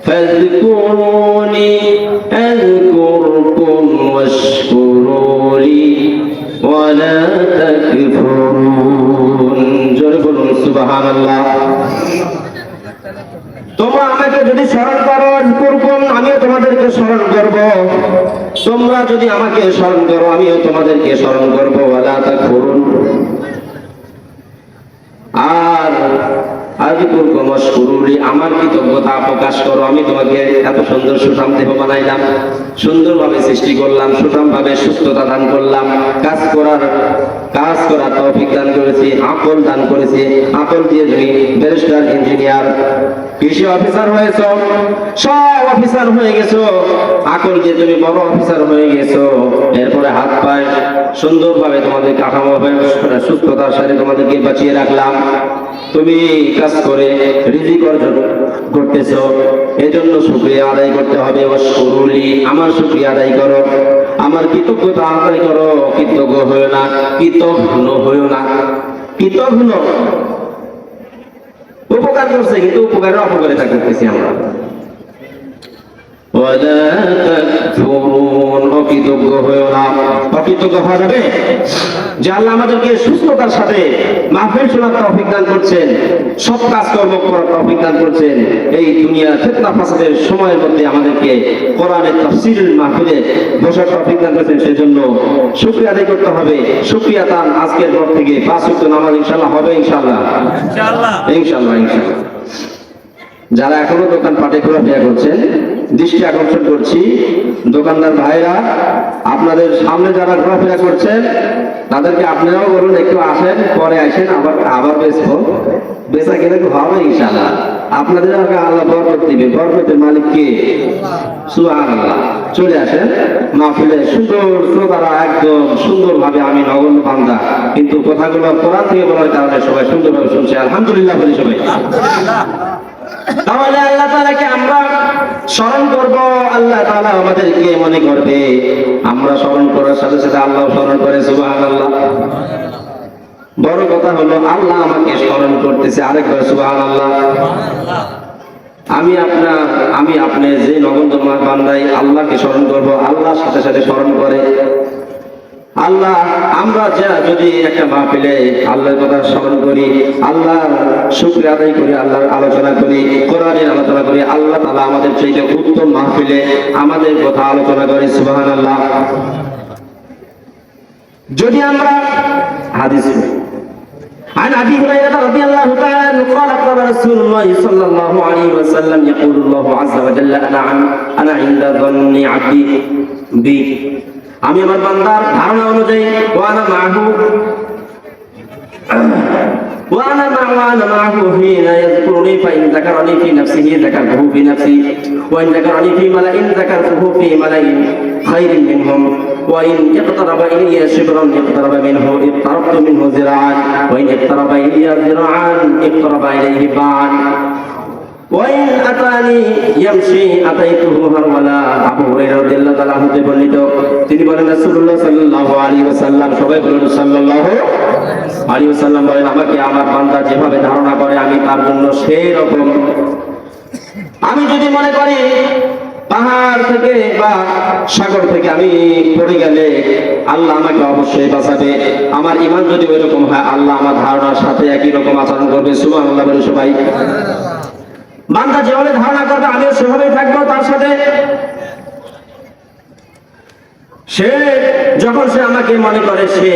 ফাযকুরুনি আযকুরকুম ওয়াশকুরুলি ওয়ালা তাকফুরুন। জোরে বলুন সুবহানাল্লাহ। তোমরা আমাকে যদি স্মরণ করো, আযকুরকুম, আমিও তোমাদেরকে স্মরণ করব। তোমরা যদি আমাকে স্মরণ করো, আমিও তোমাদেরকে স্মরণ করব। ওয়ালা তাকফুরুন, আর আযকুরকুম ওয়াশকুরুলি, আমার কৃতজ্ঞতা প্রকাশ করো। আমি তোমাকে এত সুন্দর সুঠাম দেহ বানাইলাম, সুন্দরভাবে সৃষ্টি করলাম, সুঠামভাবে সুস্থতা দান করলাম, কাজ করার তৌফিক দান করেছি, আকল দান করেছি। আকল দিয়ে তুমি ব্যারিস্টার, ইঞ্জিনিয়ার, কৃষি অফিসার হয়েছো, সব অফিসার হয়ে গেছো। আকল দিয়ে তুমি বড় অফিসার হয়ে গেছো। এরপরে হাত পায়ে সুন্দরভাবে তোমাদের কাঠামো সুস্থতার সাথে তোমাদেরকে বাঁচিয়ে রাখলাম। তুমি কাজ করে রিজিক অর্জন করতেছো, এজন্য শুকরিয়া আদায় করতে হবে। ওয়াশকুরুলি, আমার শুকরিয়া আদায় করো, আমার কৃতজ্ঞতা আদায় করো। কৃতজ্ঞ হইও না, কৃতঘ্ন হইও না। কৃতঘ্ন, উপকার করছে কিন্তু উপকারের অপকারে তা করতেছি আমরা। ওয়ালা তাকফুরুন, অকৃতজ্ঞ হইও না। অকৃতজ্ঞ হওয়া যাবে? যে আল্লাহ আমাদেরকে সুস্থতার সাথে মাহফিল শোনার তৌফিক দান করছেন, সব কাজকর্ম করার তৌফিক দান করছেন, এই দুনিয়ার ফিতনা ফাসাদের সময়ের মধ্যে আমাদেরকে কোরআনের তাফসীরের মাহফিলে বসার তৌফিক দান করেছেন, সেজন্য শুকরিয়া আদায় করতে হবে। শুকরিয়া দান আজকের পর থেকে 5 ওয়াক্ত নামাজ ইনশাআল্লাহ হবে। ইনশাআল্লাহ, ইনশাআল্লাহ, ইনশাআল্লাহ। যারা এখনো দোকান পাটে ঘোরাফেরা করছেন, দৃষ্টি আকর্ষণ করছি, দোকানদার ভাইরা, আপনাদের সামনে যারা ঘোরাফেরা করছেন তাদেরকে আপনারাও বলুন একটু আসেন, পরে আসেন, আবার বেচবো, বেচা কিনে হবে ইনশাআল্লাহ। আপনাদের আল্লাহ বরকত দিবে। বরকতের মালিক কে? সুবহানাল্লাহ। চলে আসেন মাহফিলে, সুন্দর শ্রোতারা একদম সুন্দরভাবে, আমি নগণ্য বান্দা কিন্তু কথাগুলো কোরআন থেকে বলার কারণে সবাই সুন্দরভাবে শুনছে। আলহামদুলিল্লাহ বলি সবাই। তাহলে আল্লাহ তাআলাকে আমরা স্মরণ করব, আল্লাহ তাআলা আমাদেরকে মনে করবে। আমরা স্মরণ করার সাথে সাথে আল্লাহ স্মরণ করে। সুবহানাল্লাহ। বড় কথা হলো আল্লাহ আমাকে স্মরণ করতেছে। আরেকবার সুবহানাল্লাহ। আমি আপনি যে নগণ্য বান্দাই আল্লাহকে স্মরণ করব, আল্লাহর সাথে সাথে স্মরণ করে। আল্লাহ, আমরা যদি একটা মাহফিলে আল্লাহর কথা স্মরণ করি, আল্লাহর শুকরিয়া আদায় করি, আল্লাহর আলোচনা করি, কোরআনের আলোচনা করি, আল্লাহ তাআলা আমাদের চাইতে উত্তম মাহফিলে আমাদের কথা আলোচনা করি। সুবহানাল্লাহ। যদি আমরা হাদিস عن ابي هريره رضي الله تعالى عنه قال قال رسول الله صلى الله عليه وسلم يقول الله عز وجل انا عند ظن عبدي بي, আমি আমার বান্দার ধারণা অনুযায়ী, ওয়ানা মাহু, وأنا معه حين يذكرني فإن ذكرني في نفسه ذكرته في نفسي وإن ذكرني في ملأ ذكرته في ملأ خير منهم وإن اقترب إلي شبرا اقترب منه اقتربت منه ذراعا وإن اقترب إلي ذراعا اقترب إليه باعا وإن أتاني يمشي أتيته هرولا। আবু হুরায়রা রাদিয়াল্লাহু তাআলা হতে বর্ণিত, তিনি বলেন রাসূলুল্লাহ সাল্লাল্লাহু আলাইহি ওয়াসাল্লাম, সবাই বলুন সাল্লাল্লাহু আলাইহি ওয়াসাল্লাম বলেন, আমাকে আমার বান্দা যেভাবে ধারণা করে আমি তার জন্য সেই রকম। আমি যদি মনে করি পাহাড় থেকে বা সাগর থেকে আমি পড়ে গেলে আল্লাহ আমাকে অবশ্যই বাঁচাবে। আমার ঈমান যদি ওইরকম হয় আল্লাহ আমার ধারণার সাথে একই রকম আচরণ করবে। সুবহানাল্লাহ বলে সবাই। বান্দা যেভাবে ধারণা করবে আমিও সেভাবেই থাকবো তার সাথে। সে যখন সে আমাকে মনে করে সে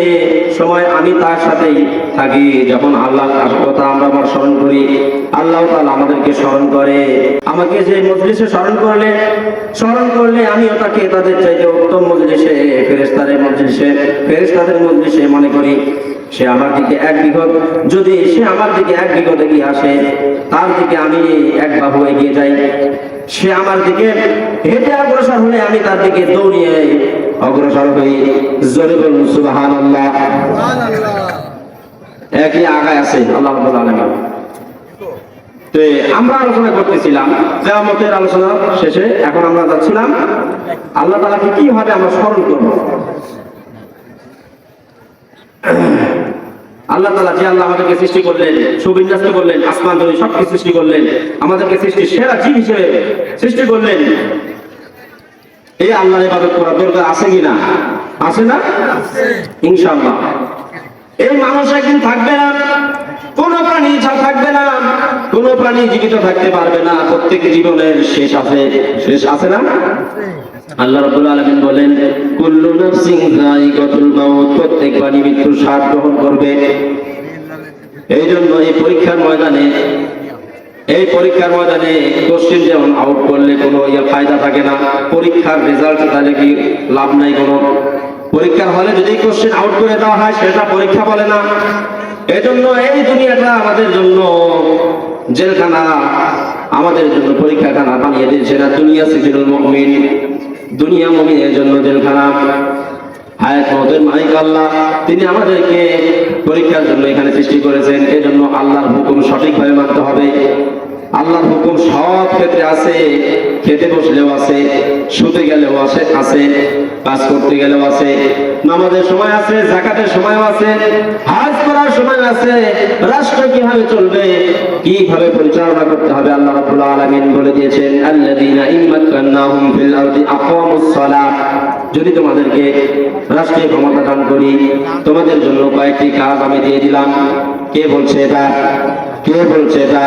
সময় আমি তার সাথেই থাকি। যখন আল্লাহর কথা আমরা স্মরণ করি আল্লাহ তাআলা আমাদেরকে স্মরণ করে। আমাকে যে মজলিসে স্মরণ করলে আমিও তাকে তাদের চাইতে উত্তম মজলিসে ফেরেশতাদের মজলিসে মনে করি। সে আমার দিকে এক বিঘত, যদি সে আমার দিকে এক বিঘত এগিয়ে আসে তার দিকে আমি এক বাহু এগিয়ে যাই। সে আমার দিকে হেঁটে অগ্রসর হলে আমি তার দিকে দৌড়িয়ে অগ্রসর হই। জোরে বলুন সুবহানাল্লাহ। একই আগায় আছে আল্লাহ রাব্বুল আলামিন। তো আমরা আলোচনা করতেছিলাম কিয়ামতের আলোচনা শেষে, এখন আমরা যাচ্ছিলাম আল্লাহ তাআলাকে কিভাবে আমরা স্মরণ করব। আল্লাহ তাআলা যে আল্লাহ আমাদেরকে সৃষ্টি করলেন, সুবিন্যস্ত করলেন, আসমান জমিন সবকিছু সৃষ্টি করলেন, আমাদেরকে সৃষ্টির সেরা জীব হিসেবে সৃষ্টি করলেন, এই আল্লাহর ইবাদত করা দরকার আছে কিনা? আছে না? ইনশাআল্লাহ। এই মানুষ একদিন থাকবে না, কোন প্রাণী থাকবে না, কোন প্রাণী জীবিত থাকতে পারবে না। প্রত্যেক জীবনের শেষ আছে না? আল্লাহ রাব্বুল আলামিন বলেন কুল্লু নাফসিন যায়িকাতুল মাউত, প্রত্যেক প্রাণী মৃত্যুর স্বাদ গ্রহণ করবে। এই জন্য এই পরীক্ষার ময়দানে কোশ্চেন যেমন আউট করলে কোনো ফায়দা থাকে না, পরীক্ষার রেজাল্ট তাহলে কি লাভ নাই কোনো। পরীক্ষার হলে যদি কোশ্চেন আউট করে দেওয়া হয় সেটা পরীক্ষা বলে না। এই জন্য এই দুনিয়াটা আমাদের জন্য জেলখানা, আমাদের জন্য পরীক্ষাখানা বানিয়ে দিয়েছে না। দুনিয়া সিজনুল মুমিন, দুনিয়া মুমিনের জন্য জেলখানা। হায়াত মওতের মালিক আল্লাহ, তিনি আমাদেরকে পরীক্ষার জন্য এখানে সৃষ্টি করেছেন। এজন্য আল্লাহর হুকুম সঠিকভাবে মানতে হবে। আল্লাহর হুকুম সব ক্ষেত্রে আছে, খেতে বসলেও আছে, শুতে গেলেও আছে, কাজ করতে গেলেও আছে, নামাজের সময় আছে, যাকাতের সময় আছে, হজ করার সময় আছে, রাষ্ট্র কিভাবে চলবে, কিভাবে পরিচালনা করতে হবে আল্লাহ রাব্বুল আলামিন বলে দিয়েছেন আল্লাযীনা ইম্মাক্কান্নাহুম ফিল আরদি আকামুস সালাহ। যদি তোমাদেরকে রাষ্ট্রীয় ক্ষমতা দান করি, তোমাদের জন্য কয়েকটি কাজ আমি দিয়ে দিলাম। কে বলছে এটা?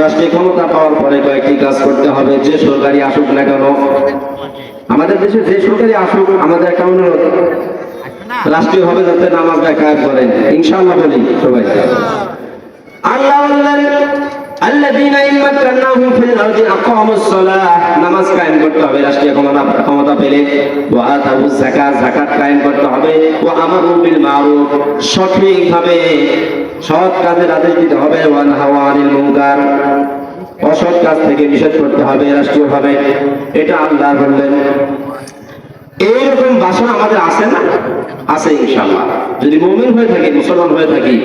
রাষ্ট্রীয় ক্ষমতা পাওয়ার পরে কয়েকটি কাজ করতে হবে। যে সরকারি আসুক না কেন, আমাদের দেশে যে সরকারি আসুক, আমাদের একটা অনুরোধ, রাষ্ট্রীয় হবে যাতে নামাজটা কায়েম করেন, ইনশাআল্লাহ বলি সবাই। আল্লাহ বললেন আল্লাযীনা ইম্মাক্কান্নাহুম ফিল আরদি আকামুস সালাহ, নামাজ কায়েম করতে হবে রাষ্ট্রীয় ক্ষমতা পেলে। ওয়া আতাউজ যাকাত, যাকাত কায়েম করতে হবে। ওয়া আমারু বিল মারুফ, সঠিকভাবে সৎ কাজের আদেশ দিতে হবে। ওয়া নাহাউ আনিল মুনকার, অসৎ কাজ থেকে নিষেধ করতে হবে রাষ্ট্রীয়ভাবে। এটা আল্লাহ বললেন। এইরকম বাসনা আমাদের আছে না? আছে ইনশাআল্লাহ। যদি মুমিন হয়ে থাকি, মুসলমান হয়ে থাকি,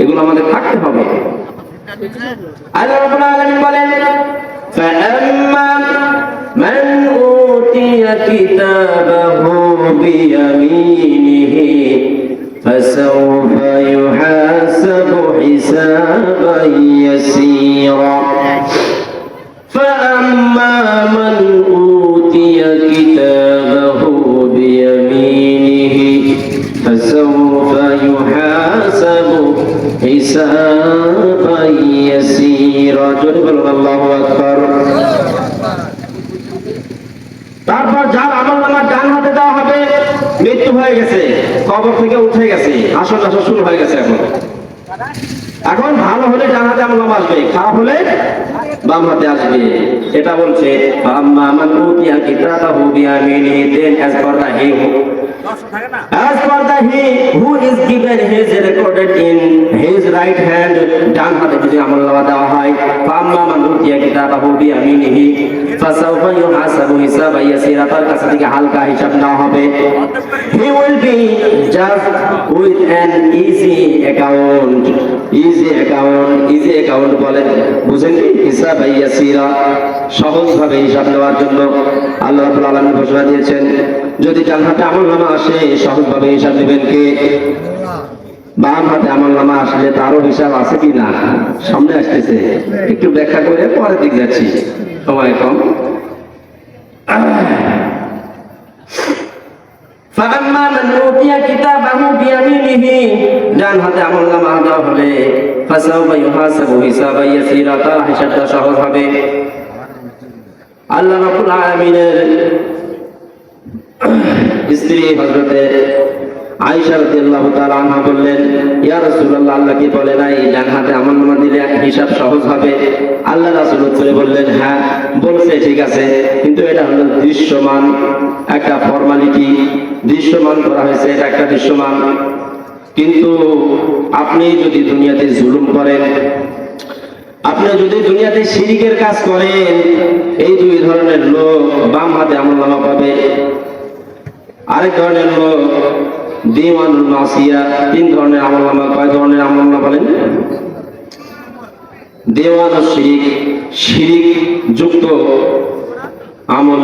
এগুলো আমাদের থাকতে হবে। আল্লাহ রাব্বুল আলামিন বলেন ফাআম্মা মান উতিয়া কিতাবাহু বিয়ামিনিহি ফাসাওফা ইউহাসাবু হিসাবান ইয়াসীরা। فأما من أوتي كتابه بيمينه فسوف يحاسب حسابا يسيرا। الله أكبر। তারপর যার আমলনামা ডান হাতে দেওয়া হবে, মৃত্যু হয়ে গেছে, কবর থেকে উঠে গেছে, আসল শুরু হয়ে গেছে। এখন ভালো হলে ডান হাতে আমলনামা আসবে, খারাপ হলে বাম হাতে আসবে। এটা বলছে আম্মা মান উতিয়া কিতাবাহু বিয়ামিনিহি, দেন as for the As for the he who is given his recorded in his right hand, ডান হাতে যদি আমলনামা দেওয়া হয়, ফাম্মা মান উতিয়া কিতাবাহু বিয়ামিনিহি ফাসাউফা ইউহাসাবু হিসাবান ইয়াসীরা, তার কাছ থেকে হালকা হিসাব নেওয়া হবে। He will be just with an easy account. Easy account বলেন, বুঝেন কি? হিসাবান ইয়াসীরা, সহজভাবে হিসাব নেওয়ার জন্য আল্লাহ রাব্বুল আলামিন ঘোষণা দিয়েছেন। যদি ডান হাতে আমলনামা আসে, সহজভাবে হিসাব নেবেন কে? বাম হাতে আমলনামা আসলে তারও হিসাব আছে কি না সামনে আসতেছে, একটু ব্যাখ্যা করে পরের দিক যাচ্ছি, সময় কম। فَأَمَّا مَنْ أُوتِيَ كِتَابَهُ بِيَمِينِهِ, ডান হাতে আমলনামা দেওয়া হলে فَسَوْفَ يُحَاسَبُ حِسَابًا يَسِيرًا, তার হিসাবটা সহজ হবে। আল্লাহ রাব্বুল আলামিনের স্ত্রী হযরতে আয়েশা রাদিয়াল্লাহু তাআলা আনহা বললেন, ইয়া রাসূলুল্লাহ, আল্লাহ কি বলে নাই ডান হাতে আমলনামা দিলে হিসাব সহজ হবে? আল্লাহ রাসূল উত্তরে বললেন, হ্যাঁ বলছে, ঠিক আছে, কিন্তু এটা হলো দৃশ্যমান একটা ফর্মালিটি, দৃশ্যমান করা হয়েছে, এটা একটা দৃশ্যমান। কিন্তু আপনি যদি দুনিয়াতে জুলুম করেন, আপনি যদি দুনিয়াতে শিরিকের কাজ করেন, এই দুই ধরনের লোক বাম হাতে আমলনামা পাবে। আরেক ধরনের লোক দিওয়ানুল মাসিয়া, তিন ধরনের আমলনামা। কয় ধরনের আমলনামা বলেন? দেওয়ানুল শিরিক, শিরিক যুক্ত আমল,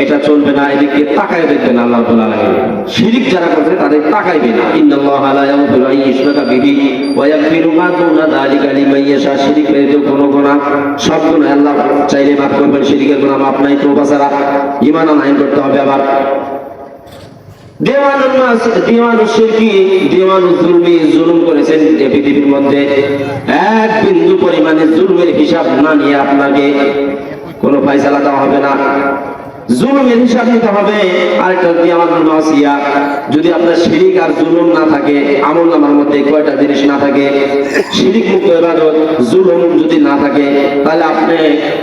এটা চলবে না, এদিকে তাকায় দেখবেন আল্লাহ রাব্বুল আলামিন। শিরিক যারা করছে তাদের তাকাইবে না। ইন্নাল্লাহা লা ইয়াগফিরু আন ইউশরাকা বিহি ওয়া ইয়াগফিরু মা দুনা যালিকা লিমান ইয়াশা। শিরিক পেয়ে কোনো গুনাহ, সব গুনাহ আল্লাহ চাইলে মাফ করবেন, শিরিকের গুনাহ মাফ নাই, তওবা ছাড়া ঈমান আনয়ন করতে হবে। আবার দেওয়ানুল শিরকি, দেওয়ানুল জুলমি, জুলুম করেছেন পৃথিবীর মধ্যে, এক বিন্দু পরিমাণে জুলমের হিসাব না নিয়ে আপনাকে কোনো ফায়সালা দেওয়া হবে না, জুলুমের হিসাব নিতে হবে। আরেকটা দিওয়ানুল মাসিয়া, যদি আপনার শিরিক আর জুলুম না থাকে, আমলনামার মধ্যে কয়টা জিনিস না থাকে, শিরিক মুক্ত ইবাদত, জুলুম যদি না থাকে, তাহলে আপনি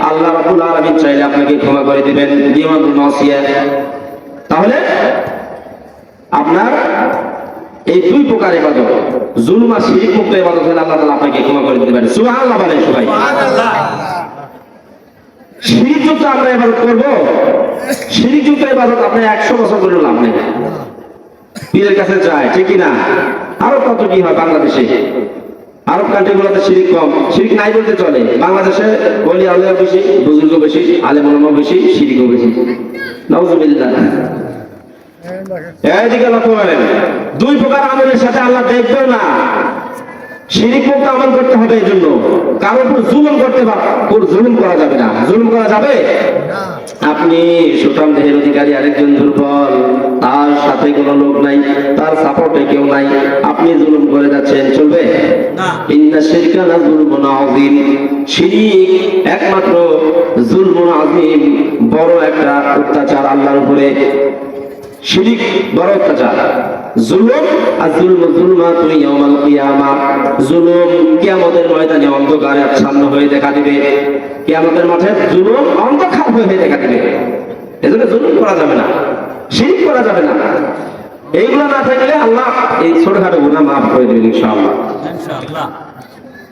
আল্লাহ রাব্বুল আলামিন চাইলে আপনাকে ক্ষমা করে দিবেন, দিওয়ানুল মাসিয়া। তাহলে আপনার এই দুই প্রকার ইবাদত, জুলুম আর শিরিক মুক্ত ইবাদত হলে আল্লাহ তাআলা আপনাকে ক্ষমা করে দিতে পারেন। সুবহানাল্লাহ বলেন সবাই। শিরিক যুক্ত আমরা ইবাদত করব, শিরিক যুক্ত ইবাদত আপনি 100 বছর করে লাভ নেই, পীরের কাছে যায়, ঠিক কি না? আরো কত কি হয় বাংলাদেশে, আরব কান্ট্রিগুলোতে শিরিক কম, শিরিক নাই বলতে চলে। বাংলাদেশে ওলি আউলিয়া বেশি, বুজুর্গ বেশি, আলেম ওলামা বেশি, শিরিকও বেশি। নাউজুবিল্লাহ। এইদিকে লক্ষ্য করেন, দুই প্রকার আমলের সাথে আল্লাহ দেখবেও না। শিরিক মুক্ত আমল করতে হবে, এই জন্য কারোর উপর জুলুম জুলুম করা যাবে না। জুলুম করা যাবে? আপনি সুঠাম দেহের অধিকারী, আরেকজন দুর্বল, তার সাথে কোনো লোক নাই, তার সাপোর্টে কেউ নাই, আপনি জুলুম করে যাচ্ছেন, চলবে না। ইন্না শিরকা লা যুলমুন আযীম, শিরিক একমাত্র যুলমুন আযীম, বড় একটা অত্যাচার আল্লাহর উপরে। শিরিক বড় অত্যাচার। জুলুম আর জুলমাতু ইয়াউমাল কিয়ামা, জুলুম কিয়ামতের ময়দানে অন্ধকারে আচ্ছন্ন হয়ে দেখা দিবে। কিয়ামতের মাঠে জুলুম অন্ধকার হয়ে দেখা দিবে। এজন্য জুলুম করা যাবে না, শিরিক করা যাবে না। এইগুলো না থাকলে আল্লাহ এই ছোটখাটো গুনাহ মাফ করে দেবেন ইনশাআল্লাহ।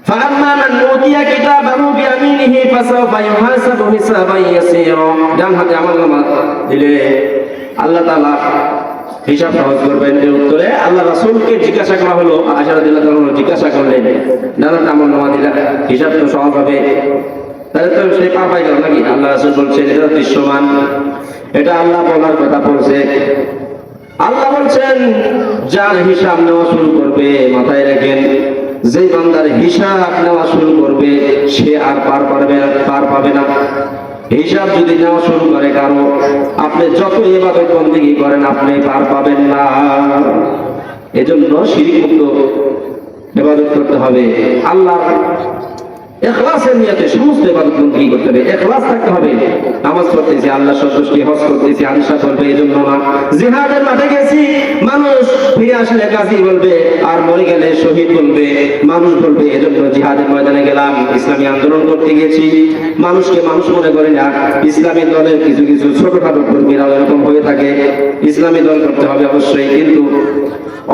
فَأَمَّا مَنْ أُوتِيَ كِتَابَهُ بِيَمِينِهِ فَسَوْفَ يُحَاسَبُ حِسَابًا يَسِيرًا, ডান হাতে আমলনামা দিলে আল্লাহ তাআলা হিসাব সহজ করবেন। এর উত্তরে আল্লাহ রাসূলকে জিজ্ঞাসা করা হলো, আয়েশা রাদিয়াল্লাহু তাআলা জিজ্ঞাসা করলেন, ডান হাতে আমলনামা দিলে হিসাব তো সহজ হবে, তাহলে তো সে পার পাই গেল নাকি? আল্লাহ রাসূল বলছেন এটা দৃশ্যমান, এটা আল্লাহ বলার কথা বলছে। আল্লাহ বলছেন যার হিসাব নেওয়া শুরু করবে, মাথায় রাখেন, যে বান্দার হিসাব নেওয়া শুরু করবে সে আর পার পাবে না। হিসাব যদি নেওয়া শুরু করে কারো, আপনি যত ইবাদত বন্দেগী করেন আপনি পার পাবেন না। এজন্য শিরক মুক্ত ইবাদত করতে হবে। আল্লাহ ইখলাসের নিয়তে সমস্ত ইবাদত বন্দেগী করতে হবে, ইখলাস থাকতে হবে। নামাজ পড়তেছি আল্লাহ সন্তুষ্টি, হজ করতেছি আনসা করবে, এজন্য না। জিহাদের মাঠে গেছি, মানুষ ফিরে আসলে গাজী বলবে, আর মরে গেলে শহীদ বলবে, মানুষ বলবে, এজন্য জিহাদের ময়দানে গেলাম। ইসলামী আন্দোলন করতে গেছি, মানুষকে মানুষ মনে করে না। ইসলামী দলের কিছু ছোটখাটো কর্মীরা এরকম হয়ে থাকে, ইসলামী দল করতে হবে অবশ্যই, কিন্তু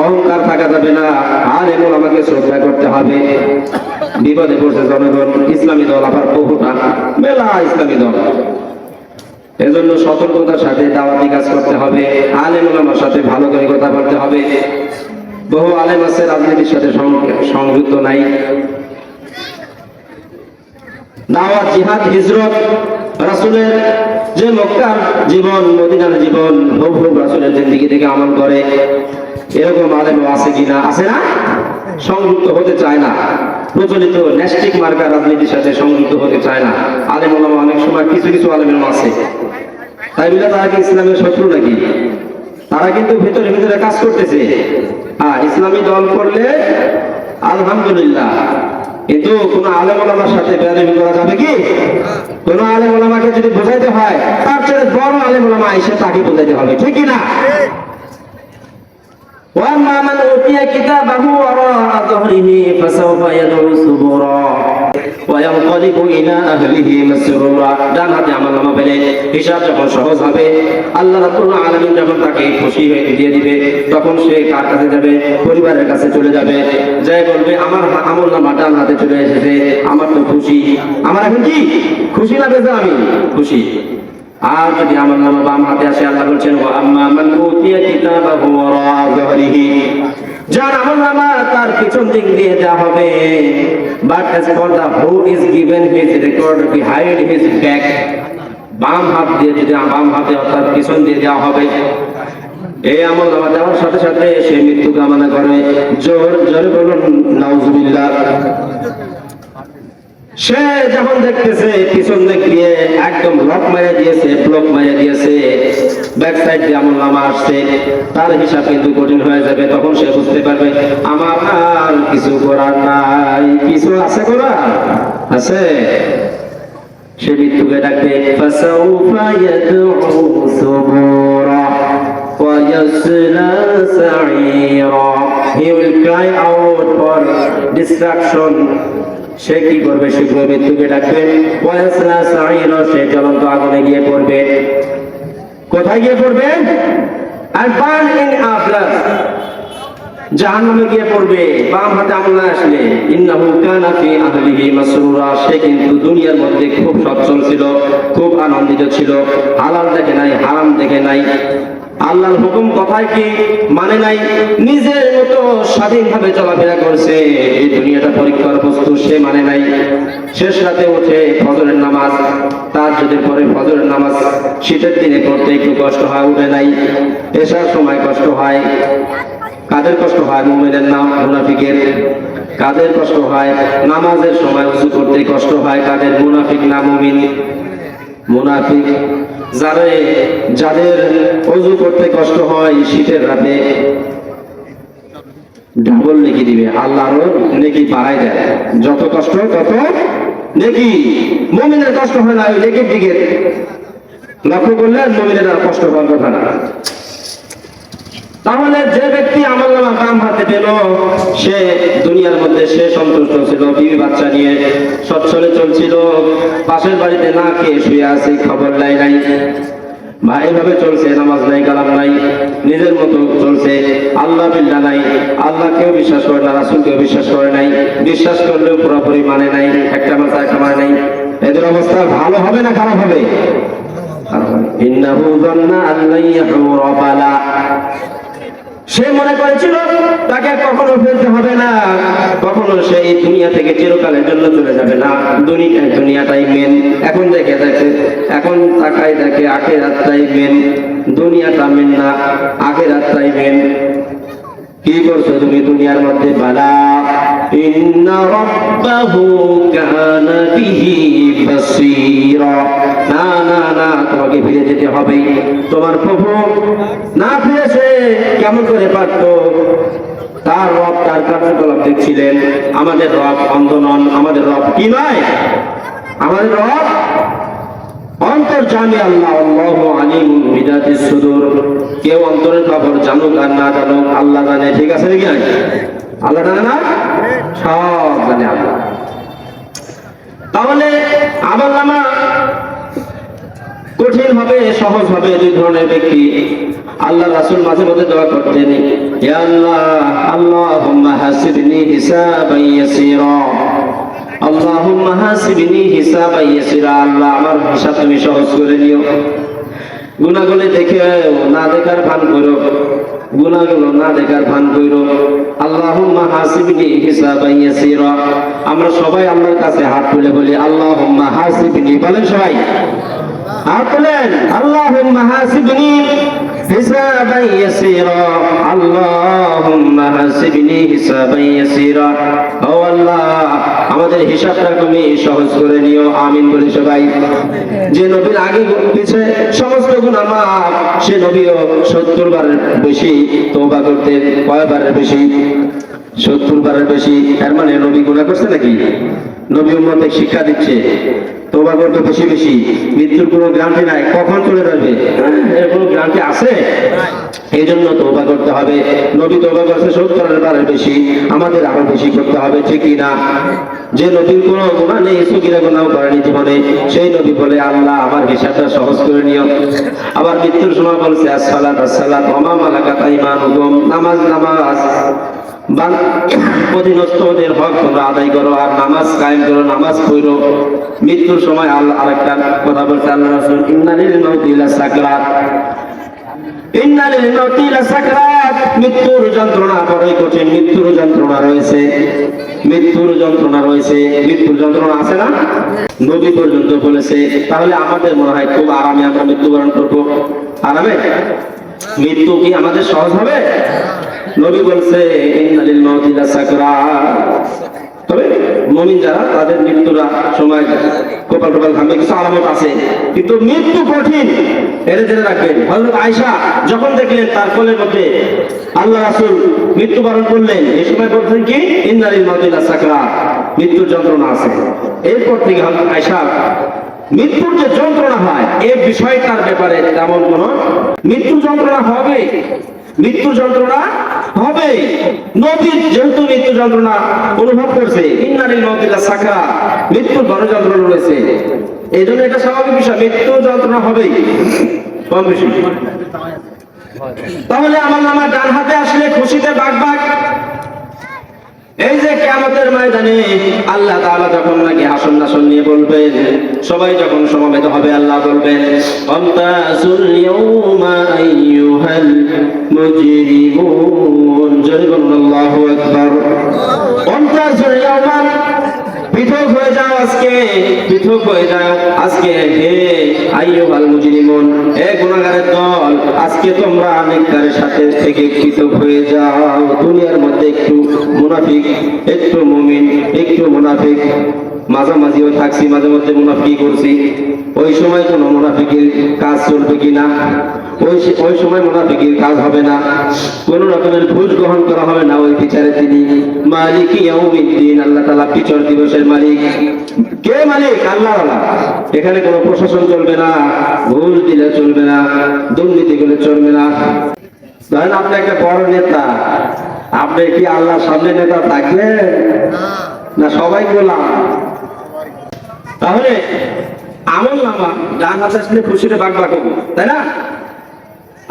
অহংকার থাকা যাবে না। আলেম ওলামাকে শ্রদ্ধা করতে হবে। বিপদে পড়ছে জনগণ, ইসলামী দল আবার বহুটা মেলা ইসলামী দল। এজন্য সতর্কতার সাথে দাওয়াতি কাজ করতে হবে, আলেম ওলামার সাথে ভালো করে কথা বলতে হবে। বহু আলেম আছে রাজনীতির সাথে সংযুক্ত নাই। দাওয়াত, জিহাদ, হিজরত, রাসূলের যে মক্কার জীবন, মদিনার জীবন, বহু রাসূলের জিন্দেগি থেকে আমল করে, এরকম আলেম আছে কিনা? আছে না? সংযুক্ত হতে চায় না, প্রচলিত ন্যাস্টিক মার্কা রাজনীতির সাথে সংযুক্ত হতে চায় না। আলেম ওলামা অনেক সময় কিছু কিছু আলেম আছে, তাই বলে তারা কি ইসলামের শত্রু নাকি? তারা কিন্তু ভিতরে ভিতরে কাজ করতেছে। ইসলামী দল করলে আলহামদুলিল্লাহ, কিন্তু কোন আলেম ওলামার সাথে বেয়াদবি করা যাবে কি? কোন আলেম ওলামাকে যদি বোঝাইতে হয়, তার চেয়ে বড় আলেম ওলামা এসে তাকে বোঝাইতে হবে, ঠিক কি না? وَأَمَّا مَنْ أُوتِيَ كِتَابَهُ وَرَاءَ ظَهْرِهِ فَسَوْفَ يَدْعُو ثُبُورًا وَيَنقَلِبُ إِلَى أَهْلِهِ مَسْرُورًا। ডান হাতে আমলনামা পেলে হিসাব যখন সহজ হবে, আল্লাহ রাব্বুল আলামিন যখন তাকে খুশি হয়ে দিয়ে দিবে, তখন সে কার কাছে যাবে? পরিবারের কাছে চলে যাবে, যাই বলবে আমার আমলনামা ডান হাতে চলে এসেছে, আমার তো খুশি। আমার এখন কি খুশি না বেজা? আমি খুশি। আর যদি আমলনামা বাম হাতে আসে, আল্লাহ বলছেন ওয়া আম্মা মান উতিয়া কিতাবাহু ওয়ারা যাহরিহি, যার আমলনামা তার পিছন দিক দিয়ে দেওয়া হবে। But as for the who is given his record behind his back, বাম হাত দিয়ে যদি বাম হাতে অর্থাৎ পিছন দিয়ে দেওয়া হবে, এই আমলনামা দেওয়ার সাথে সাথে সে মৃত্যু কামনা করে। জোরে বলুন নাউজুবিল্লাহ। সে যখন দেখতেছে পিছন দিক দিয়ে একদম লক মেরে দিয়েছে, ব্লক মেরে দিয়েছে, ব্যাক সাইড দিয়ে আমলনামা আসছে, তার হিসাব কিন্তু কঠিন হয়ে যাবে। তখন সে বুঝতে পারবে আমার আর কিছু করার নাই। কিছু আছে করার? আছে। সে মৃত্যুকে ডাকবে ফাসাউফা ইয়াদউ সুবুরা ওয়া ইয়াসলা সাঈরা, he will cry out for destruction। সে কি করবে? শীঘ্র মৃত্যুকে ডাকবে। ওয়া ইয়াসলা সাঈরা, সে জ্বলন্ত আগুনে গিয়ে পড়বে। কোথায় গিয়ে পড়বে? and burn in a blast, জাহান্নামে গিয়ে পড়বে। বাম হাতে আমল না আসলে ইন্নাহু কানা ফি আহলিহি মাসরুরা, সে কিন্তু দুনিয়ার মধ্যে খুব সচ্ছল ছিল, খুব আনন্দিত ছিল। হালাল দেখে নাই, হারাম দেখে নাই, আল্লাহর হুকুম কথায় কি মানে নাই, নিজের মতো স্বাধীনভাবে চলাফেরা করছে। এই দুনিয়াটা পরীক্ষার বস্তু, সে মানে নাই। শেষ রাতে উঠে ফজরের নামাজ, তার যদি পরে ফজরের নামাজ শীতের দিনে পড়তে একটু কষ্ট হয়, উঠে নাই। এসার সময় কষ্ট হয়। কাদের কষ্ট হয়? মুমিনের না মুনাফিকের। কাদের কষ্ট হয়? নামাজের সময় ওযু করতে কষ্ট হয়। কাদের? মুনাফিক না মুমিন? মুনাফিক। যাদের ওযু করতে কষ্ট হয় শীতের রাতে, ডাবল নেকি দিবে, আল্লাহর নেকি বাড়াই দেয়। যত কষ্ট তত নেকি। মুমিনের কষ্ট হয় না, ওই নেকির দিকে লক্ষ্য করলে মুমিনের আর কষ্ট হওয়ার কথা না। তাহলে যে ব্যক্তি আমলনামা বাম হাতে পেল, সে দুনিয়ার মধ্যে সে সন্তুষ্ট ছিল, বিবি বাচ্চা নিয়ে সচ্ছলে চলছিল, পাশের বাড়িতে না খেয়ে শুয়ে আছে, খবর নাই। বা এইভাবে চলছে, নামাজ নাই, কালাম নাই, নিজের মতো চলছে, আল্লাহ বিল্লাহ নাই, আল্লাহকেও বিশ্বাস করে না, রাসূলকেও বিশ্বাস করে নাই, বিশ্বাস করলেও পুরোপুরি মানে নাই, একটা মাথায় খামার নাই। এদের অবস্থা ভালো হবে না খারাপ হবে? ইন্নাহু যান্না আল্লা ইয়াহুরা বালা, সে মনে করেছিল তাকে কখনো ফেলতে হবে না, কখনো সে এই দুনিয়া থেকে চিরকালের জন্য চলে যাবে না। দুনিয়াটাই মেন। এখন এখন তাকায় দেখে আখিরাতটাই মেন, দুনিয়াটা মেন না, আখিরাতটাই মেন। কি করছো তুমি দুনিয়ার মধ্যে? বালা ইন্না রাব্বাহু কানা বিহি বাসীরা, না না না, তোমাকে ফিরে যেতে হবে। তোমার প্রভু না ফিরেছে কেমন করে পারতো? তার রব তার কার্যকলাপ দেখছিলেন। আমাদের রব অন্ধ নন, আমাদের রব কি নয়? আমাদের রব অন্তর্যামী আল্লাহ। আল্লাহু আলিমুন বিযাতিস সুদূর, কেউ অন্তরের খবর জানুক আর না জানুক আল্লাহ জানে, ঠিক আছে নাকি? আল্লাহ জানে না? সব জানে আল্লাহ। তাহলে আমলনামা কঠিন হবে, সহজ হবে, দুই ধরনের ব্যক্তি। আল্লাহ রাসূল মাঝে মধ্যে দোয়া করতেন, ইয়া আল্লাহ আল্লাহুম্মা হাসিবনি হিসাবান ইয়াসীরা, আল্লাহুম্মা হাসিবনি হিসাবান ইয়াসীরা, আল্লাহ আমার হিসাব তুমি সহজ করে নিও। গুনাহগুলো দেখে না দেখার ভান করো, গুনাহগুলো না দেখার ভান করো। আল্লাহুম্মা হাসিবনি হিসাবান ইয়াসীরা। আমরা সবাই আল্লাহর কাছে হাত তুলে বলি আল্লাহুম্মা হাসিবনি, বলেন সবাই হাত তুলেন, আল্লাহুম্মা হাসিবনি হিসাবান ইয়াসীরা, আল্লাহুম্মা হাসিবনি হিসাবান ইয়াসীরা। ও আল্লাহ আমাদের হিসাবটা তুমি সহজ করে নিও, আমিন বলি সবাই। যে নবীর আগে পিছে সমস্ত গুনাহ মাফ, সে নবীও 70 বারের বেশি তওবা করতেন। কয়বারের বেশি? 70 বারের বেশি। এর মানে নবী গুনাহ করছে নাকি? নবী উম্মতকে শিক্ষা দিচ্ছে তওবা করতে বেশি বেশি। মৃত্যুর কোনো গ্যারান্টি নাই, কখন চলে যাবে এর কোনো গ্যারান্টি আছে? এই জন্য তওবা করতে হবে। নবী তওবা করছে 70 বারের বেশি, আমাদের আরো বেশি করতে হবে, ঠিক কি না? যে নবীর কোনো গুনাহ নেই, সগীরা গুনাহ করেনি জীবনে, সেই নবী বলে আল্লাহ আমার হিসাবটা সহজ করে নিও। আবার মৃত্যুর সময় বলছে আসসালাতু আসসালাতু ওয়া মা মালাকাত আইমানুকুম, নামাজ নামাজ অধীনস্থদের হক তোমরা আদায় করো আর নামাজ কায়েম করো, নামাজ পড়ো। মৃত্যুর সময় আল্লাহ আরেকটা কথা বলছে আল্লাহ রাসূল, ইন্নালিল মাউতি লাসাকরাত, ইন্নালিল মাউতি লাসাকরাত, মৃত্যুর যন্ত্রণা বড়ই কঠিন, মৃত্যুর যন্ত্রণা রয়েছে, মৃত্যুর যন্ত্রণা রয়েছে। মৃত্যুর যন্ত্রণা আছে না? নবী পর্যন্ত বলেছে। তাহলে আমাদের মনে হয় খুব আরামে আমরা মৃত্যুবরণ করবো, আরামে? মৃত্যু কি আমাদের সহজ হবে? নবী বলছে ইন্নালিল মাউতি লাসাকরাত। তবে মুমিন যারা তাদের মৃত্যুরা সময় কপাল কপাল ঘামে, কিছু আলামত আছে, কিন্তু মৃত্যু কঠিন, এটা জেনে রাখবেন। হযরত আয়েশা যখন দেখলেন তার কোলের মধ্যে আল্লাহ রাসূল মৃত্যুবরণ করলেন, এই সময় বলছেন কি ইন্নালিল মাউতি লাসাকরাত, মৃত্যুর যন্ত্রণা আছে। এরপর থেকে হযরত আয়েশা মৃত্যুর যে যন্ত্রণা হয় এই বিষয়টার ব্যাপারে তেমন কোন মৃত্যুর যন্ত্রণা হবে, মৃত্যু যন্ত্রণা হবে। নবী যেহেতু মৃত্যু যন্ত্রণা অনুভব করছে, ইন্নালিল মাউতি লাসাকরাত, মৃত্যুর বড় যন্ত্রণা রয়েছে, এই জন্য এটা স্বাভাবিক বিষয়, মৃত্যু যন্ত্রণা হবেই কম বেশি। তাহলে আমার নামা ডান হাতে আসলে খুশিতে বাগবাগ। এই যে কিয়ামতের ময়দানে আল্লাহ তাআলা যখন নাকি হাসর নাসর নিয়ে বলবেন, সবাই যখন সমবেত হবে, আল্লাহ বলবেন আমতাজুল ইয়াউমা আইয়ুহাল মুজরিমুন, জোরে বলুন আল্লাহু আকবার। আমতাজুল ইয়াউমা, পৃথক হয়ে যাও আজকে, পৃথক হয়ে যাও আজকে, হে আইয়ুহাল মুজরিমুন, হে গুনাহগারের দল, আজকে তোমরা নেককারের সাথে থেকে পৃথক হয়ে যাও। দুনিয়ার মধ্যে একটু মুনাফিক, একটু মুমিন, একটু মুনাফিক মাঝামাঝিও থাকছি, মাঝে মধ্যে মুনাফিকি করছি। ওই সময় কোনো মুনাফিকের কাজ চলবে কিনা? ওই সময় মুনাফিকের কাজ হবে না, কোন রকমের ঘুষ গ্রহণ করা হবে না ওই বিচারে। তিনি মালিক ইয়াউমিদ্দিন, আল্লাহ তাআলা বিচার দিবসের মালিক। কে মালিক? আল্লাহ তাআলা। এখানে কোনো প্রশাসন চলবে না, ঘুষ দিলে চলবে না, দুর্নীতি করলে চলবে না। ধরেন আপনি একটা বড় নেতা, আপনি কি আল্লাহর সামনে নেতা থাকবেন? না সবাই গোলাম। তাহলে আমল নামা ডান হাতে আসলে খুশিতে বাগবাগ করবো, তাই না?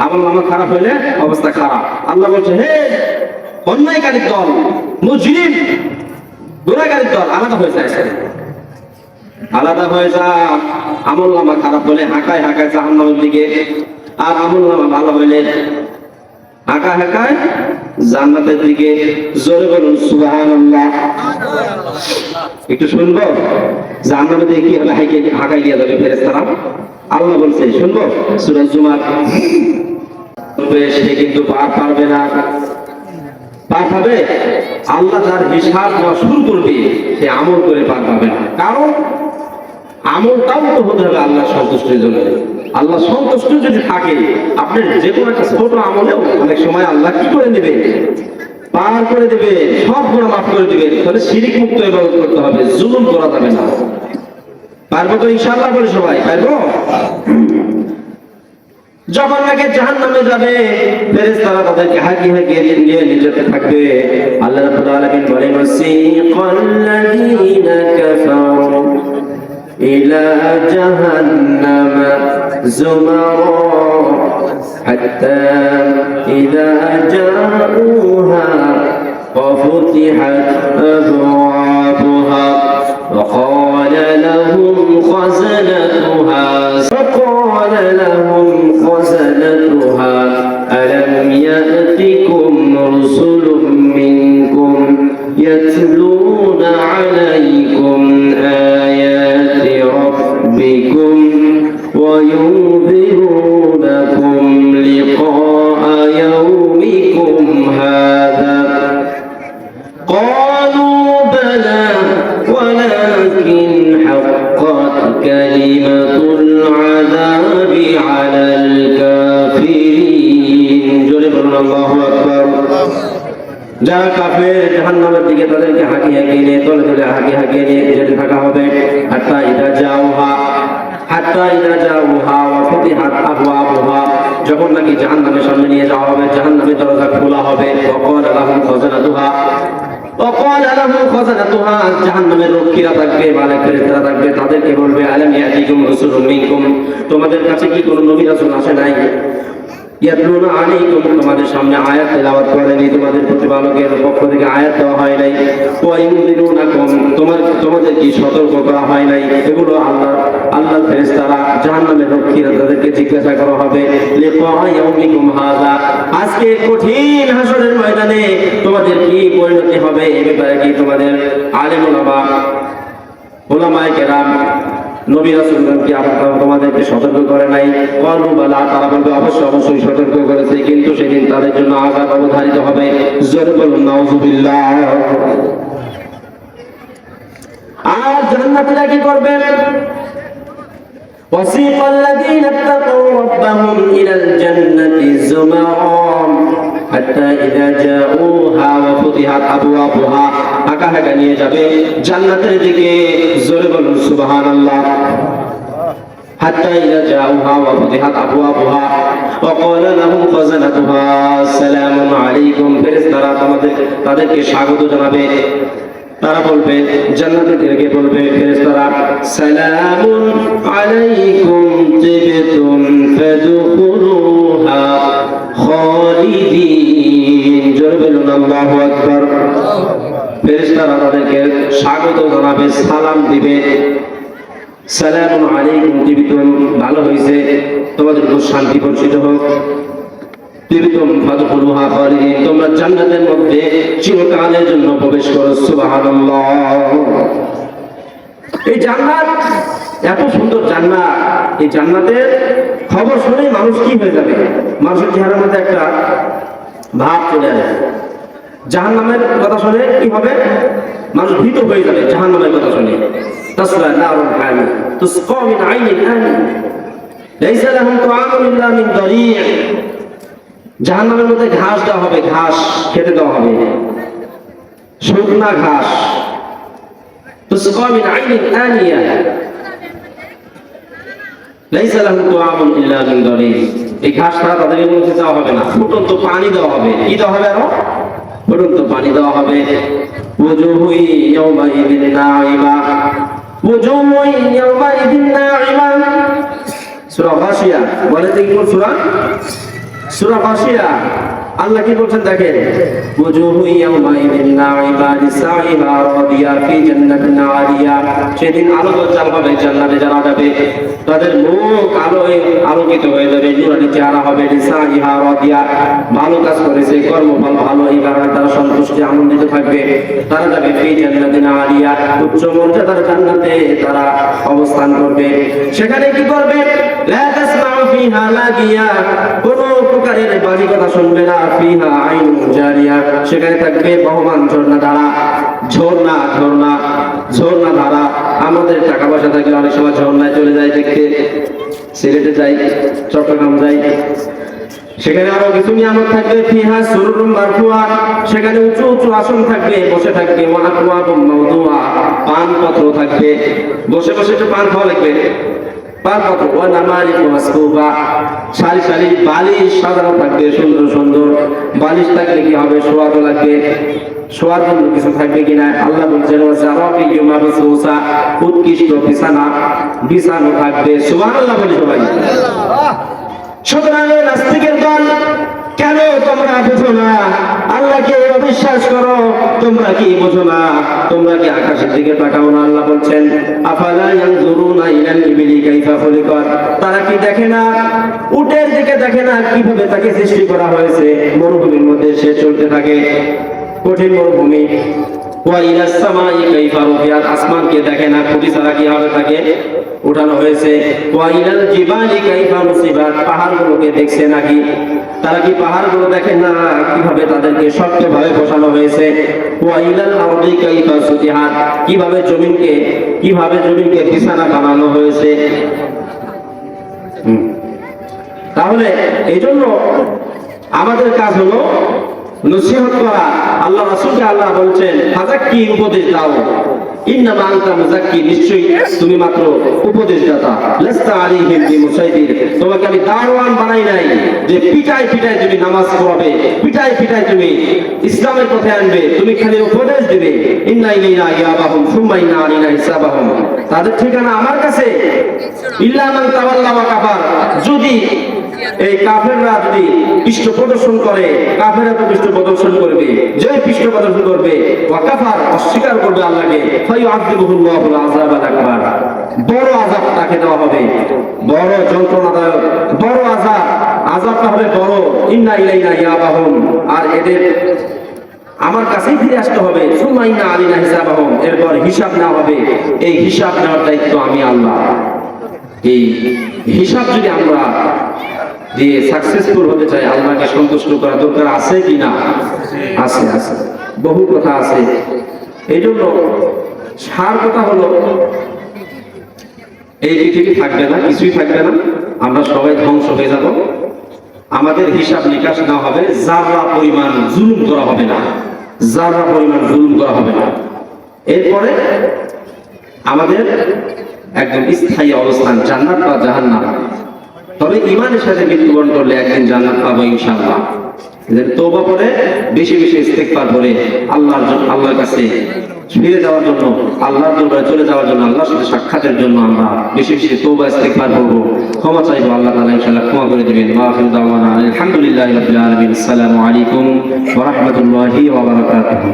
আমল নামা খারাপ হইলে অবস্থা খারাপ। আল্লাহ বলছে হে অন্যায়কারীর দল, মুজরিম, গুনাহগারের দল, আলাদা হয়ে যায়, আলাদা হয়ে যা। আমল নামা খারাপ হলে হাঁকায় হাঁকায় জাহান্নামের দিকে, আর আমল নামা ভালো হইলে হাঁকা হাঁকায় জান্নাতের দিকে। জোরে বলুন সুবহানাল্লাহ। একটু শুনবো জাহান্নামের দিকে কি হবে? হাঁকাই দিয়ে যাবে ফেরেশতারা। আল্লাহ বলছে শুনবো সূরা জুমার, সে কিন্তু পার পারবে না। পার পাবে আল্লাহ যার হিসাব নেওয়া শুরু করবে, সে আমল করে পার পাবে না। কারণ আমলটাও তো হতে হবে আল্লাহ সন্তুষ্টির জন্য। আল্লাহ সন্তুষ্ট যদি থাকে, আপনার যে কোনো একটা ছোট আমলেও অনেক সময় আল্লাহ কি করে নেবে? পার করে দেবে, সব গুনাহ মাফ করে দেবে। তাহলে শিরিক মুক্ত ইবাদত করতে হবে, জুলুম করা যাবে না। পারবো তো ইনশাআল্লাহ? বলে সবাই পারবো। যখন নাকি জাহান্নামে যাবে, ফেরেশতারা তাদেরকে হাঁকিয়ে হাঁকিয়ে নিয়ে যেতে থাকবে। আল্লাহ রাব্বুল আলামিন বলেন ওয়াসিকাল্লাযীনা কাফারু ইলা জাহান্নামা যুমারা حتى إذا جاءوها وفتحت أبوابها وقال لهم خزنتها ألم يأتكم رسل منكم يتلون عليكم آيات ربكم وينذرونكم لقاء يومكم هذا قالوا بلى ولكن حقت كلمة العذاب على الكافرين جل الله أكبر যারা কাফের জাহান্নামের দিকে তাদেরকে হাঁকিয়ে নিয়ে তলে তলে হাঁকিয়ে নিয়ে যেতে থাকা হবে হাত্তা ইদা জাউহা ওয়া ফুতিহাত আবওয়াবুহা যখন নাকি জাহান্নামের সামনে নিয়ে যাওয়া হবে জাহান্নামের দরজা খোলা হবে ওয়াকালা লাহুম খাজানাতুহা জাহান্নামের রক্ষীরা থাকবে মালিক ফেরেশতারা থাকবে তাদেরকে বলবে আলাম ইয়াতিকুম রাসূলুম মিনকুম তোমাদের কাছে কি কোনো নবী রাসূল আসে নাই ইয়াতলুনা আলাইকুম তোমাদের সামনে আয়াত তেলাওয়াত করেনি তোমাদের প্রতিপালকের পক্ষ থেকে আয়াত দেওয়া হয় নাই ওয়া ইউযিরুনাকুম তোমাদের কি সতর্ক করা হয় নাই এগুলো আল্লাহর ফেরেশতারা জাহান্নামের রক্ষীরা তাদেরকে জিজ্ঞাসা করা হবে লিকা ইয়াউমিকুম হাযা আজকে কঠিন হাসরের ময়দানে তোমাদের কি পরিণতি হবে এই ব্যাপারে কি তোমাদের আলেম উলামায়ে কেরাম নবী রাসূলগণ কি তোমাদেরকে সতর্ক করে নাই ক্বালু বালা তারা বলবে অবশ্যই সতর্ক করেছে কিন্তু সেদিন তাদের জন্য আযাব অবধারিত হবে জোরে বলুন নাউযুবিল্লাহ আর জান্নাতীরা কি করবে وسيق الذين اتقوا ربهم إلى الجنة زمرا حتى إذا جاءوها وفتحت أبوابها আকাশে নিয়ে যাবে জান্নাতের দিকে জোরে বলুন সুবহানাল্লাহ حتى إذا جاءوها وفتحت أبوابها وقال لهم خزنتها سلام عليكم ফেরেশতারা তাদেরকে স্বাগত জানাবে তারা বলবে জান্নাতীদেরকে বলবে ফেরেশতারা সালামুন আলাইকুম তিবতুম ফাদখুলুহা খালিদিন জোরে বলুন আল্লাহু আকবার ফেরেশতারা তাদেরকে স্বাগত জানাবে সালাম দিবে সালামুন আলাইকুম তিবতুম ভালো হইছে তোমাদের উপর শান্তি বর্ষিত হোক তিবতুম ফাদখুলুহা খালিদিন তোমরা জান্নাতের মধ্যে চিরকালের জন্য প্রবেশ করো সুবহানাল্লাহ এই জান্নাত এত সুন্দর জান্নাত এই জান্নাতের খবর শুনে মানুষ কি হয়ে যাবে মানুষের চেহারার মধ্যে একটা ভাব চলে আসবে জাহান্নামের কথা শুনে কি হবে মানুষ ভীত হয়ে যাবে জাহান্নামের কথা শুনে তাসলা নারুন হামিয়া তুসকা মিন আইনিন আনিয়া লাইসা লাহুম তুআমুন ইল্লা মিন দারি' জাহান্নামের মধ্যে ঘাস দেওয়া হবে ঘাস খেতে দেওয়া হবে শুকনা ঘাস তুসকা মিন আইনিন আনিয়া লাইসা লাহুম তুআমুন ইল্লা মিন দারি' এই ঘাস ছাড়া তাদেরকে কোনো কিছু দেওয়া হবে না ফুটন্ত পানি দেওয়া হবে কি দেওয়া হবে আরো ফুটন্ত পানি দেওয়া হবে ওয়াজুহু ইয়াওমাইযিন নাঈমা ওয়াজুহু ইয়াওমাইযিন নাঈমা সূরা গাশিয়া বলে দেখি কোন সূরা গাশিয়া আল্লাহ কি বলছেন দেখেন ওয়াজুহু ইয়াওমাইযিন নাঈমা লিসাইহা রাদিয়া ফি জান্নাতিন আলিয়া সেদিন আলো জ্বল হবে জান্নাতে যারা যাবে তাদের মুখ আলোয় আলোকিত হয়ে যাবে নুরানি চেহারা হবে লিসাইহা রাদিয়া ভালো কাজ করেছে কর্মফল ভালো এই কারণে তারা সন্তুষ্ট আনন্দিত থাকবে তারা যাবে ফি জান্নাতিন আলিয়া উচ্চ মর্যাদার জান্নাতে তারা অবস্থান করবে সেখানে কি করবে লা তাসমাউ ফিহা লাগিয়া কোনো প্রকারের বাজে কথা শুনবে না ফিহা আইনুন জারিয়া সেখানে থাকবে বহমান ঝর্ণা ধারা আমাদের টাকা পয়সা থাকলে অনেক সময় ঝর্ণায় চলে যায় দেখতে সিলেটে যাই চট্টগ্রাম যাই সেখানে আরো কিছু নিয়ামত থাকবে ফিহা সুরুরুম মারফুয়া সেখানে উঁচু উঁচু আসন থাকবে বসে থাকবে ওয়া আকওয়াবুম মাওদুআ পানপত্র থাকবে বসে বসে একটু পান খাওয়া লাগবে পানপত্র ওয়া নামারিকু মাসকুবা সারি সারি বালিশ সাজানো থাকবে সুন্দর সুন্দর বালিশ থাকলে কি হবে শোয়ানো লাগবে শোয়ার জন্য কিছু থাকবে কিনা আল্লাহ বলছেন ওয়াসারাবিয়্যু মাবসুসা উৎকৃষ্ট বিছানো থাকবে সুবহানাল্লাহ বলি সবাই সুতরাং এই নাস্তিকের দল, কেন তোমরা বুঝো না? আল্লাহকে অবিশ্বাস করো, তোমরা কি বুঝো না? তোমরা কি আকাশের দিকে তাকাও না? আল্লাহ বলছেন আফালা ইয়ানজুরুনা ইলাল ইবিলি কাইফা খুলিকাত, তারা কি দেখে না? উটের দিকে দেখে না কিভাবে তাকে সৃষ্টি করা হয়েছে? মরুভূমির মধ্যে সে চলতে থাকে, কঠিন মরুভূমি। ওয়া ইলাস সামাই কাইফা রুফিয়াত, আসমানকে দেখে না খুঁটি ছাড়া কিভাবে তাকে উঠানো হয়েছে। ওয়া ইলাল জিবালি কাইফা নুসিবাত, পাহাড়গুলোকে দেখছে নাকি? তারা কি পাহাড়গুলো দেখে না কিভাবে তাদেরকে শক্তভাবে বসানো হয়েছে? ওয়া ইলাল আরদি কাইফা সুতিহাত, কিভাবে জমিনকে বিছানা বানানো হয়েছে। তাহলে এই জন্য আমাদের কাজ হলো নসিহত করা। আল্লাহ রাসূলকে আল্লাহ বলছেন ফাযাক্কি, উপদেশ দাও। ইন্নামা আনতা মুযাক্কি, নিশ্চয়ই তুমি মাত্র উপদেশদাতা। লাস্তা আলাইহিম বিমুসাইদির, তোমাকে আমি দারওয়ান বানাই নাই যে পিটায় পিটায় তুমি নামাজ পড়াবে, পিটায় পিটায় তুমি ইসলামের পথে আনবে। তুমি খালি উপদেশ দিবে। ইন্না ইলাইনা ইয়াবাহুম সুম্মা ইন্না আলাইনা হিসাবাহুম, তাদের ঠিকানা আমার কাছে। ইল্লা মান তাওয়াল্লা ওয়া কাফার, যদি এই কাফেররা যদি পৃষ্ঠ প্রদর্শন করে, কাফেররা তো পৃষ্ঠ প্রদর্শন করবে, যে পৃষ্ঠ প্রদর্শন করবে ওয়া কাফার, অস্বীকার করবে আল্লাহকে, ফায়ুআযিবুহুল্লাহুল আযাবাল আকবার, বড় আযাব তাকে দেওয়া হবে, বড় যন্ত্রণাদায়ক বড় আযাবটা হবে বড়। ইন্না ইলাইনা ইয়াবাহুম, আর এদের আমার কাছেই ফিরে আসতে হবে। সুম্মা ইন্না আলাইনা হিসাবাহুম, এরপর হিসাব নেওয়া হবে। এই হিসাব নেওয়ার দায়িত্ব আমি আল্লাহ। এই হিসাব যদি আমরা দিয়ে সাকসেসফুল হতে চাই, আল্লাহকে সন্তুষ্ট করা দরকার আছে কি না? আছে, আছে, বহু কথা আছে। এই জন্য সার কথা হলো, এই পৃথিবী থাকবে না, কিছুই থাকবে না, আমরা সবাই ধ্বংস হয়ে যাব। আমাদের হিসাব নিকাশ না হবে, যারা পরিমাণ জুলুম করা হবে না, যারা পরিমাণ জুলুম করা হবে না। এরপরে আমাদের একদম স্থায়ী অবস্থান জান্নাত বা জাহান্নাম। তবে ঈমানের সাথে মৃত্যুবরণ করলে একদিন জান্নাত পাবো ইনশাআল্লাহ। তওবা করে বেশি বেশি ইস্তেগফার করে আল্লাহর কাছে ফিরে যাওয়ার জন্য, আল্লাহর দরবারে চলে যাওয়ার জন্য, আল্লাহর সাথে সাক্ষাতের জন্য আমরা বেশি বেশি তওবা ইস্তেগফার করব, ক্ষমা চাইবো। আল্লাহ তাআলা ইনশাআল্লাহ ক্ষমা করে দিবেন। ওয়া আখিরু দাওয়ানা আলহামদুলিল্লাহি রাব্বিল আলামিন। আসসালামু আলাইকুম ওয়া রাহমাতুল্লাহি ওয়া বারাকাতুহু।